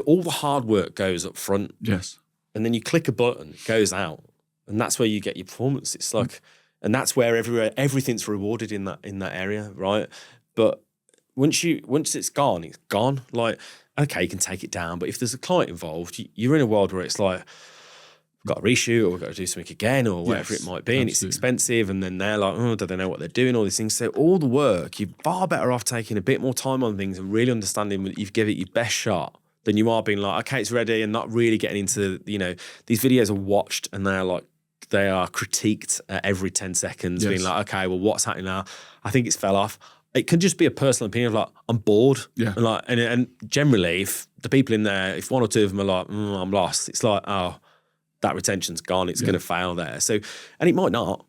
B: all the hard work goes up front.
A: Yes.
B: And then you click a button, it goes out. And that's where you get your performance. It's like, and that's where everything's rewarded in that area, right? But once it's gone, it's gone. Like, okay, you can take it down. But if there's a client involved, you're in a world where it's like, we've got to reshoot, or we've got to do something again, or whatever it might be. And it's expensive. And then they're like, oh, do they know what they're doing? All these things. So all the work, you're far better off taking a bit more time on things and really understanding that you've given it your best shot than you are being like, okay, it's ready, and not really getting into, you know, these videos are watched and they are critiqued every 10 seconds, being like, okay, well, what's happening now? I think it's fell off. it can just be a personal opinion of like, I'm bored.
A: Yeah.
B: And like, and generally, if the people in there, if one or two of them are like, I'm lost, it's like, oh, that retention's gone. It's going to fail there. So, and it might not.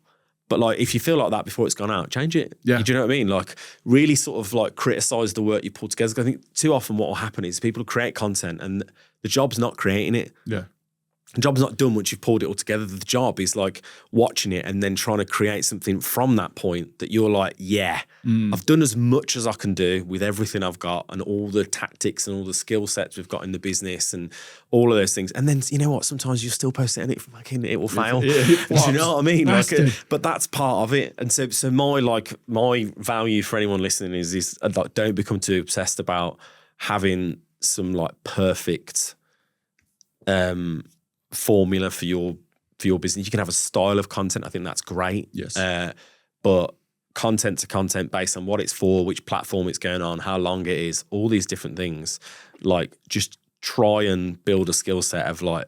B: But like, if you feel like that before it's gone out, change it.
A: Yeah.
B: Do you know what I mean? Like, really sort of like criticize the work you pull together. 'Cause I think too often what will happen is people create content and the job's not creating it.
A: Yeah.
B: The job's not done once you've pulled it all together. The job is like watching it and then trying to create something from that point that you're like, yeah, I've done as much as I can do with everything I've got and all the tactics and all the skill sets we've got in the business and all of those things. And then, you know what, sometimes you still post it and it will fail. Do you know what I mean? Like, but that's part of it. And so my value for anyone listening is like, don't become too obsessed about having some like perfect formula for your business. You can have a style of content. I think that's great.
A: Yes.
B: But content to content based on what it's for, which platform it's going on, how long it is, all these different things. Like, just try and build a skill set of like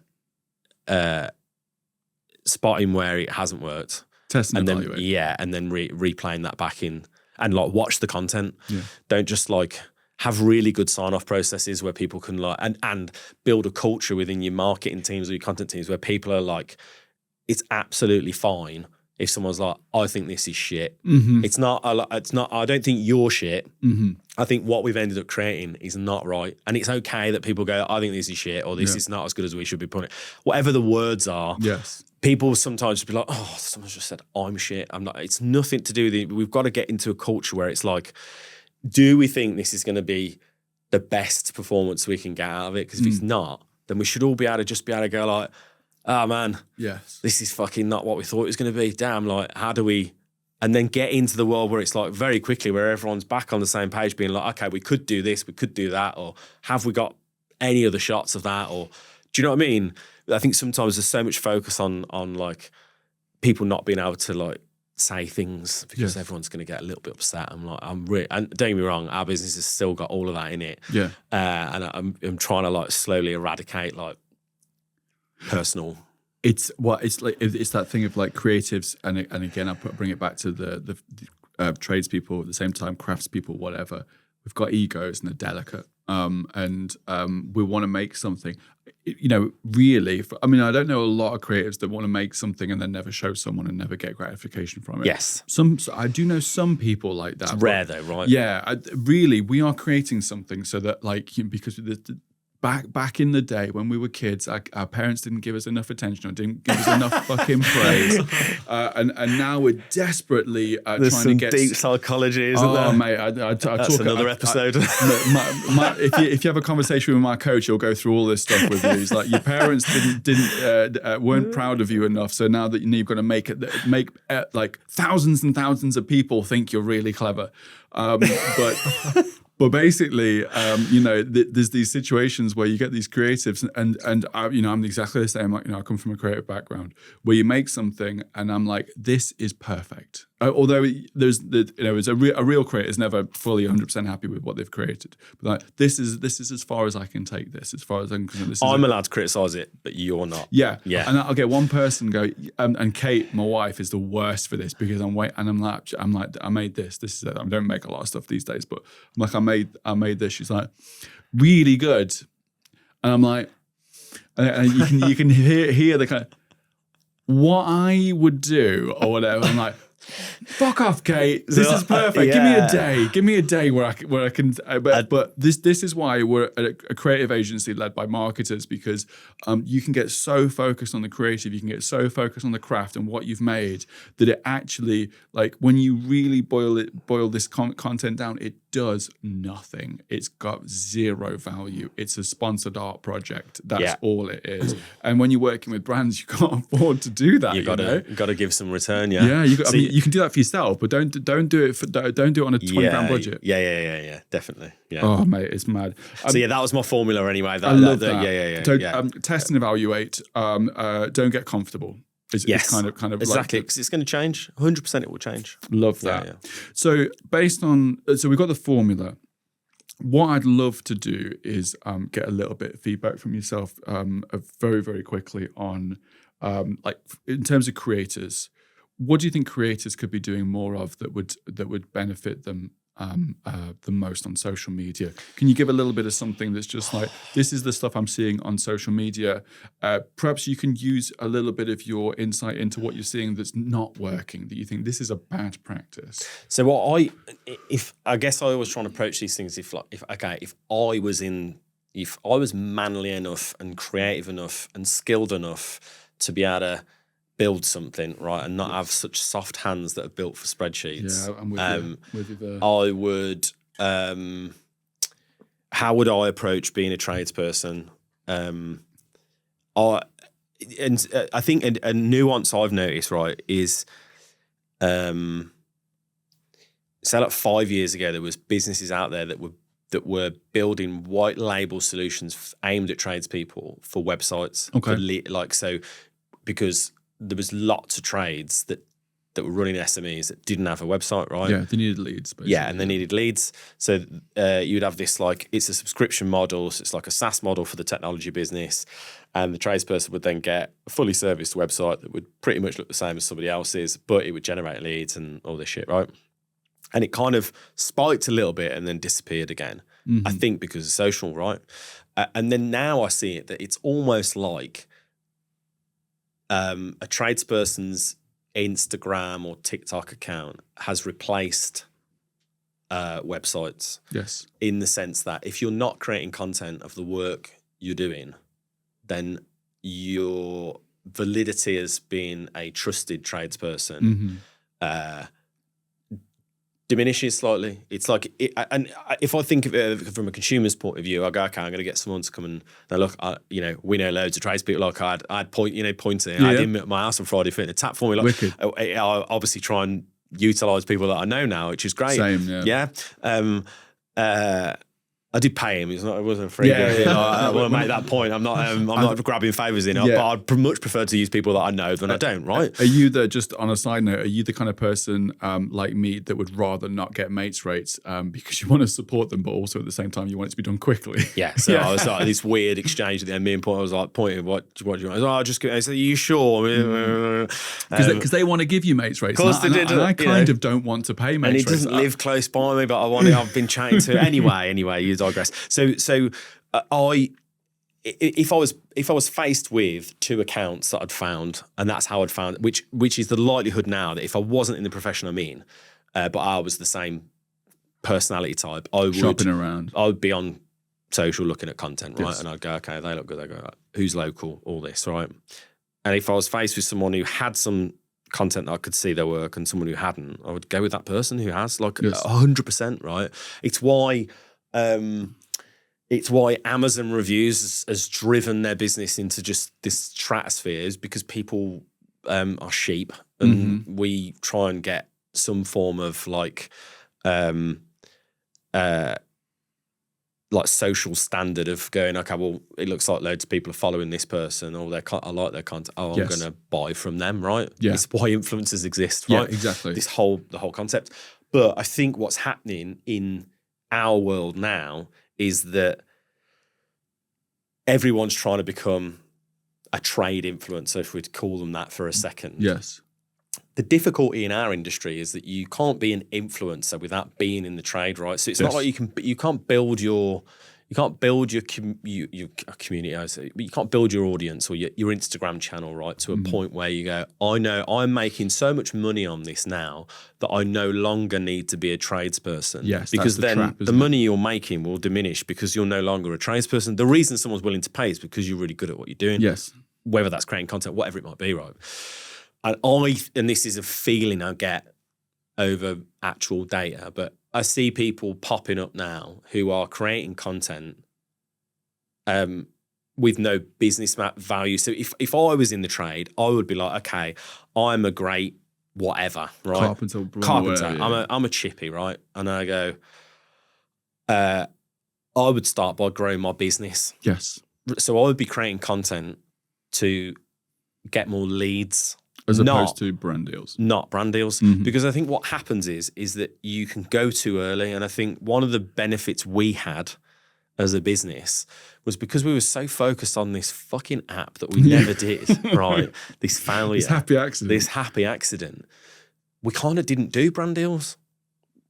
B: spotting where it hasn't worked.
A: Test and
B: then
A: evaluate.
B: and then replaying that back in and like watch the content.
A: Yeah.
B: Don't just like have really good sign-off processes where people can like and build a culture within your marketing teams or your content teams where people are like, it's absolutely fine if someone's like, I think this is shit.
A: Mm-hmm.
B: It's not. I don't think you're shit.
A: Mm-hmm.
B: I think what we've ended up creating is not right, and it's okay that people go, I think this is shit, or this is not as good as we should be putting it. Whatever the words are.
A: Yes.
B: People sometimes just be like, oh, someone's just said I'm shit. I'm not. It's nothing to do with it. We've got to get into a culture where it's like, do we think this is going to be the best performance we can get out of it? Because if it's not, then we should all be able to go like, oh man,
A: yes,
B: this is fucking not what we thought it was going to be. Damn, like, how do we? And then get into the world where it's like very quickly where everyone's back on the same page being like, okay, we could do this, we could do that, or have we got any other shots of that? Or do you know what I mean? I think sometimes there's so much focus on like people not being able to like say things because everyone's going to get a little bit upset. I'm like, and don't get me wrong, our business has still got all of that in it.
A: Yeah.
B: And I'm trying to like slowly eradicate like personal.
A: It's like it's that thing of like creatives and again I bring it back to the tradespeople at the same time, craftspeople, whatever. We've got egos and they're delicate, and we want to make something. You know, really. I mean, I don't know a lot of creatives that want to make something and then never show someone and never get gratification from it.
B: Yes,
A: I do know some people like that.
B: It's rare though, right?
A: Yeah, really, we are creating something so that like because back in the day when we were kids, our parents didn't give us enough attention or didn't give us enough fucking praise, and now we're desperately trying to get
B: deep psychology, isn't there?
A: Oh mate, I
B: That's another episode.
A: If you have a conversation with my coach, he'll go through all this stuff with you. He's like, your parents weren't proud of you enough, so now that you've got to make like thousands and thousands of people think you're really clever, But basically, you know, there's these situations where you get these creatives, and you know, I'm exactly the same. Like, you know, I come from a creative background where you make something, and I'm like, this is perfect. Although it's a real creator is never fully 100% happy with what they've created. But like, this is as far as I can take this. As far as I'm concerned,
B: I'm allowed to criticize it, but you're not.
A: Yeah.
B: Yeah.
A: And I'll get one person go, and Kate, my wife, is the worst for this because I'm like, I made this. This is I don't make a lot of stuff these days, but I'm like, I made this. She's like, really good, and I'm like, and you can hear the kind of what I would do or whatever. I'm like, fuck off, Kate. This is perfect.
B: Yeah.
A: Give me a day where I can. But this is why we're a creative agency led by marketers, because you can get so focused on the creative, you can get so focused on the craft and what you've made that it actually, like, when you really boil this content down, it does nothing. It's got zero value. It's a sponsored art project. That's all it is. And when you're working with brands, you can't afford to do that. You got
B: to give some return. Yeah.
A: Yeah. You can do that for yourself, but don't do it on a $20 budget.
B: Yeah, definitely. Yeah.
A: Oh mate, it's mad.
B: So that was my formula anyway.
A: I love that.
B: Yeah.
A: Test and evaluate. Don't get comfortable. It's kind of
B: exactly,
A: like,
B: because it's going to change. 100% it will change.
A: Love that.
B: Yeah.
A: So we've got the formula. What I'd love to do is get a little bit of feedback from yourself, very, very quickly on like in terms of creators. What do you think creators could be doing more of that would benefit them the most on social media? Can you give a little bit of something that's just like, this is the stuff I'm seeing on social media? Perhaps you can use a little bit of your insight into what you're seeing that's not working, that you think this is a bad practice.
B: So I guess I always try and approach these things if I was manly enough and creative enough and skilled enough to be able to build something, right, and not have such soft hands that are built for spreadsheets.
A: Yeah, I'm with you there.
B: I would. How would I approach being a tradesperson? I think a nuance I've noticed, right, is, say like 5 years ago, there was businesses out there that were building white label solutions aimed at tradespeople for websites.
A: Okay.
B: Because there was lots of trades that were running SMEs that didn't have a website, right?
A: Yeah, they needed leads, basically.
B: Yeah, and they needed leads. So you'd have this it's a subscription model. So it's like a SaaS model for the technology business. And the tradesperson would then get a fully serviced website that would pretty much look the same as somebody else's, but it would generate leads and all this shit, right? And it kind of spiked a little bit and then disappeared again. Mm-hmm. I think because of social, right? And then now I see it that it's almost like a tradesperson's Instagram or TikTok account has replaced websites.
A: Yes.
B: In the sense that if you're not creating content of the work you're doing, then your validity as being a trusted tradesperson diminishes slightly. It's like, if I think of it from a consumer's point of view, I go, okay, I'm going to get someone to come and now look, we know loads of tradespeople. Like I'd pointing. Yeah. I did at my house on Friday fitting a tap for me. Like, I obviously try and utilize people that I know now, which is great.
A: Same, yeah.
B: I did pay him. It wasn't free. I want to make that point. I'm not grabbing favours in it, but I'd much prefer to use people that I know than I don't, right?
A: Are you just on a side note, are you the kind of person like me that would rather not get mates rates because you want to support them, but also at the same time you want it to be done quickly?
B: Yeah. So I was like this weird exchange at the end. Me and Paul, I was like pointing, what do you want? I said, are you sure?
A: Because they want to give you mates rates.
B: Of course they did.
A: And I kind of don't want to pay mates rates.
B: And he doesn't live close by me, but I've been chatting to anyway, you digress. So if I was faced with two accounts that I'd found, and that's how I'd found, which is the likelihood now that if I wasn't in the profession I'm in, but I was the same personality type, I would
A: shopping around.
B: I would be on social looking at content, right?
A: Yes.
B: And I'd go, okay, they look good. I go, who's local? All this, right? And if I was faced with someone who had some content that I could see their work and someone who hadn't, I would go with that person who has, like 100%, right? It's why Amazon reviews has driven their business into just this stratosphere, is because people are sheep, and we try and get some form of like social standard of going, okay, well, it looks like loads of people are following this person, or I like their content. Oh, I'm going to buy from them, right?
A: Yeah.
B: It's why influencers exist, right?
A: Yeah, exactly.
B: The whole concept. But I think what's happening in our world now is that everyone's trying to become a trade influencer, if we'd call them that for a second.
A: Yes.
B: The difficulty in our industry is that you can't be an influencer without being in the trade, right? So it's not like you can't build your community, but you can't build your audience or your Instagram channel, right, to a point where you go, I know I'm making so much money on this now that I no longer need to be a tradesperson.
A: Yes,
B: because
A: that's the trap,
B: the money you're making will diminish because you're no longer a tradesperson. The reason someone's willing to pay is because you're really good at what you're doing.
A: Yes.
B: Whether that's creating content, whatever it might be, right? And this is a feeling I get over actual data, but I see people popping up now who are creating content with no business value. So if I was in the trade, I would be like, okay, I'm a great whatever, right? Carpenter. Yeah. I'm a chippy, right? And I go, I would start by growing my business.
A: Yes.
B: So I would be creating content to get more leads.
A: As opposed to brand deals.
B: Not brand deals. Mm-hmm. Because I think what happens is that you can go too early. And I think one of the benefits we had as a business was because we were so focused on this fucking app that we never did, right? This failure.
A: This happy accident.
B: We kind of didn't do brand deals.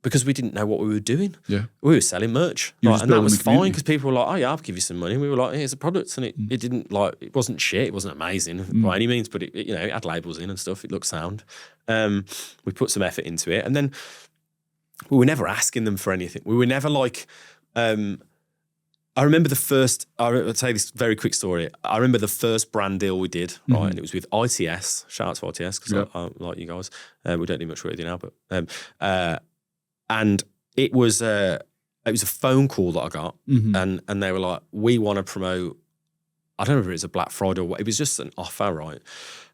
B: because we didn't know what we were doing.
A: Yeah.
B: We were selling merch. Like, and that was fine because people were like, oh yeah, I'll give you some money. And we were like, here's a product. And it didn't like, it wasn't shit. It wasn't amazing by any means, but it, you know, it had labels in and stuff. It looked sound. We put some effort into it. And then we were never asking them for anything. We were never like, I remember the first, I'll tell you this very quick story. I remember the first brand deal we did, right? And it was with ITS. Shout out to ITS because I like you guys. We don't do much work with you now, but and it was a phone call that I got, and they were like, "We want to promote." I don't know if it was a Black Friday or what. It was just an offer, right?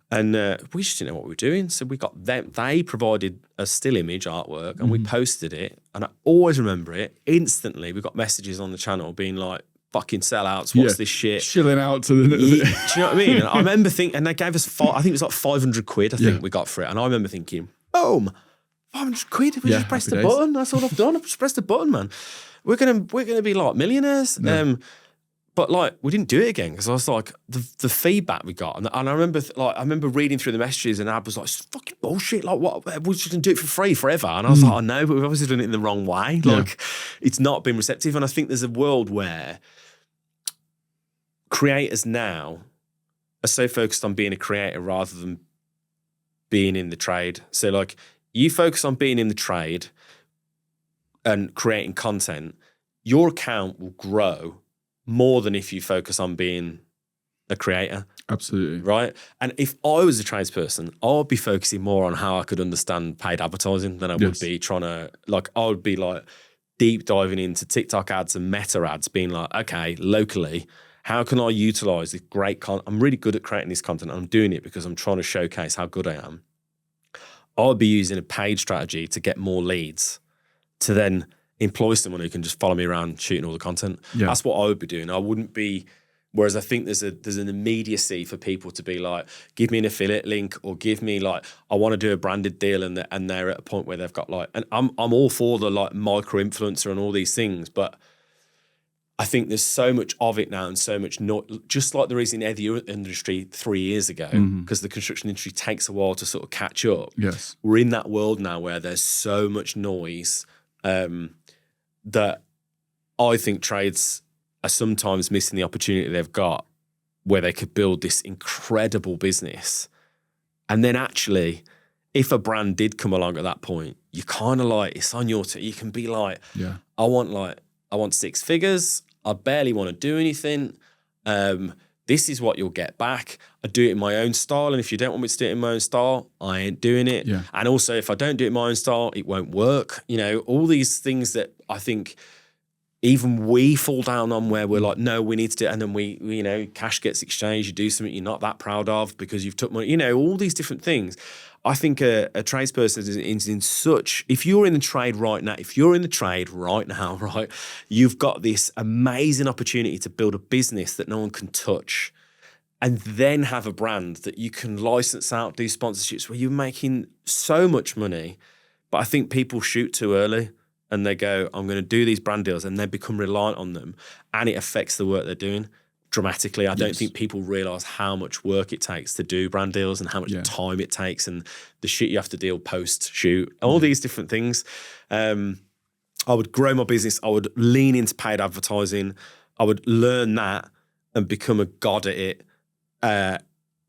B: And we just didn't know what we were doing, so we got them. They provided a still image artwork, and we posted it. And I always remember it instantly. We got messages on the channel being like, "Fucking sellouts! What's this shit?"
A: Shilling out to the.
B: Do you know what I mean? And I remember thinking, and they gave us I think it was like 500 quid. I think we got for it, and I remember thinking, "Boom, 500 quid! We just pressed the button. That's all I've done. I've just pressed the button, man. We're gonna be like millionaires." No. But like we didn't do it again because I was like the feedback we got, and I remember I remember reading through the messages, and Ab was like, "It's fucking bullshit! Like what? We're just gonna do it for free forever." And I was like, "I know, but we've obviously done it in the wrong way. Like it's not been receptive." And I think there's a world where creators now are so focused on being a creator rather than being in the trade. So like you focus on being in the trade and creating content, your account will grow more than if you focus on being a creator.
A: Absolutely.
B: Right? And if I was a tradesperson, I would be focusing more on how I could understand paid advertising than I would be trying to, like, I would be like deep diving into TikTok ads and meta ads, being like, okay, locally, how can I utilize this great content? I'm really good at creating this content. I'm doing it because I'm trying to showcase how good I am. I would be using a paid strategy to get more leads to then employ someone who can just follow me around shooting all the content. Yeah. That's what I would be doing. I wouldn't be, whereas I think there's an immediacy for people to be like, give me an affiliate link or give me like, I want to do a branded deal, and they're at a point where they've got like, and I'm all for the like micro influencer and all these things, but I think there's so much of it now and so much not, just like there is in the industry 3 years ago, because the construction industry takes a while to sort of catch up.
A: Yes.
B: We're in that world now where there's so much noise that I think trades are sometimes missing the opportunity they've got where they could build this incredible business. And then actually, if a brand did come along at that point, you kind of like, it's on your you can be like, I want 6 figures. I barely want to do anything. This is what you'll get back. I do it in my own style. And if you don't want me to do it in my own style, I ain't doing it. Yeah. And also, if I don't do it in my own style, it won't work. You know, all these things that I think even we fall down on, where we're like, no, we need to do it. And then we you know, cash gets exchanged. You do something you're not that proud of because you've took money. You know, all these different things. I think a tradesperson is in such, if you're in the trade right now, right, you've got this amazing opportunity to build a business that no one can touch, and then have a brand that you can license out, do sponsorships where you're making so much money. But I think people shoot too early and they go, I'm going to do these brand deals, and they become reliant on them, and it affects the work they're doing dramatically. I don't think people realise how much work it takes to do brand deals and how much time it takes and the shit you have to deal post-shoot, all these different things. I would grow my business. I would lean into paid advertising. I would learn that and become a god at it,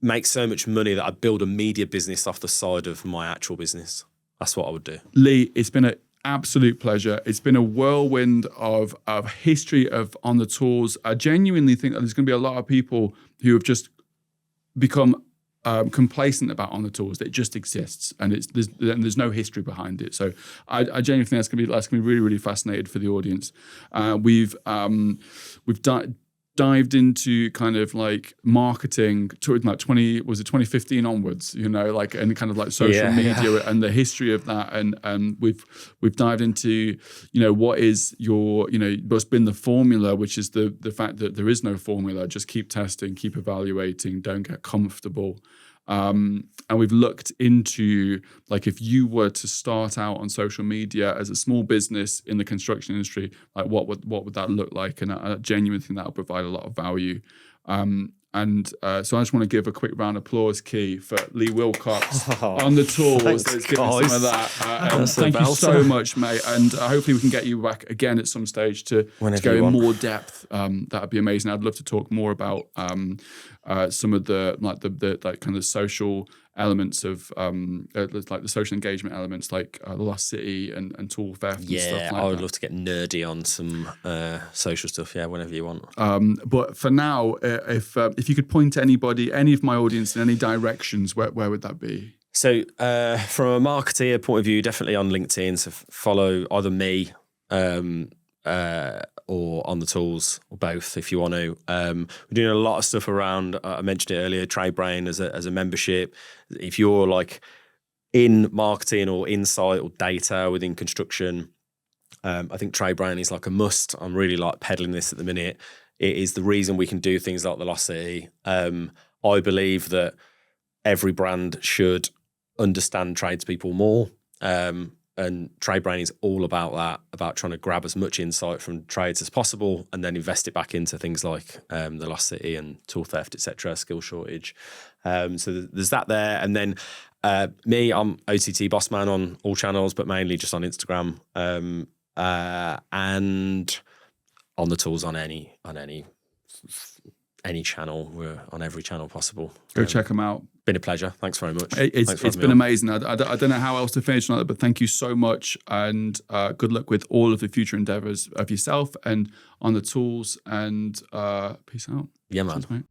B: make so much money that I'd build a media business off the side of my actual business. That's what I would do.
A: Lee, it's been an absolute pleasure. It's been a whirlwind of history of On the Tools. I genuinely think that there's going to be a lot of people who have just become complacent about On the Tools. That it just exists, and there's no history behind it. So I genuinely think that's going to be really, really fascinating for the audience. We've dived into kind of like marketing to like 2015 onwards, you know, like, and kind of like social media and the history of that. And we've dived into, you know, what is your, you know, what's been the formula, which is the fact that there is no formula. Just keep testing, keep evaluating, don't get comfortable. And we've looked into, like, if you were to start out on social media as a small business in the construction industry, like what would that look like? And I genuinely think that will provide a lot of value. And And so I just want to give a quick round of applause, Key, for Lee Wilcox on the tools. Let's give him some of that. Thank you so much, mate. And hopefully we can get you back again at some stage to go in more depth. That would be amazing. I'd love to talk more about some of the like kind of social elements of like the social engagement elements, like the Lost City and tool theft and stuff like that.
B: I would love to get nerdy on some social stuff, whenever you want.
A: But for now, if you could point to anybody, any of my audience in any directions, where would that be?
B: So from a marketeer point of view, definitely on LinkedIn, so follow either me or On the Tools, or both if you want to. We're doing a lot of stuff around, I mentioned it earlier, Trade Brain as a membership. If you're like in marketing or insight or data within construction, I think Trade Brain is like a must. I'm really like peddling this at the minute. It is the reason we can do things like the Lost City. I believe that every brand should understand tradespeople more. And Trade Brain is all about that, about trying to grab as much insight from trades as possible and then invest it back into things like the Lost City and tool theft, etc., skill shortage. So there's that there. And then me, I'm OTT Boss Man on all channels, but mainly just on Instagram. And On the Tools on any channel. We're on every channel possible.
A: Go check them out.
B: Been a pleasure. Thanks very much.
A: It's been amazing. I don't know how else to finish on that, but thank you so much, and good luck with all of the future endeavors of yourself and On the Tools, and peace out.
B: Yeah, man.
A: Thanks, mate.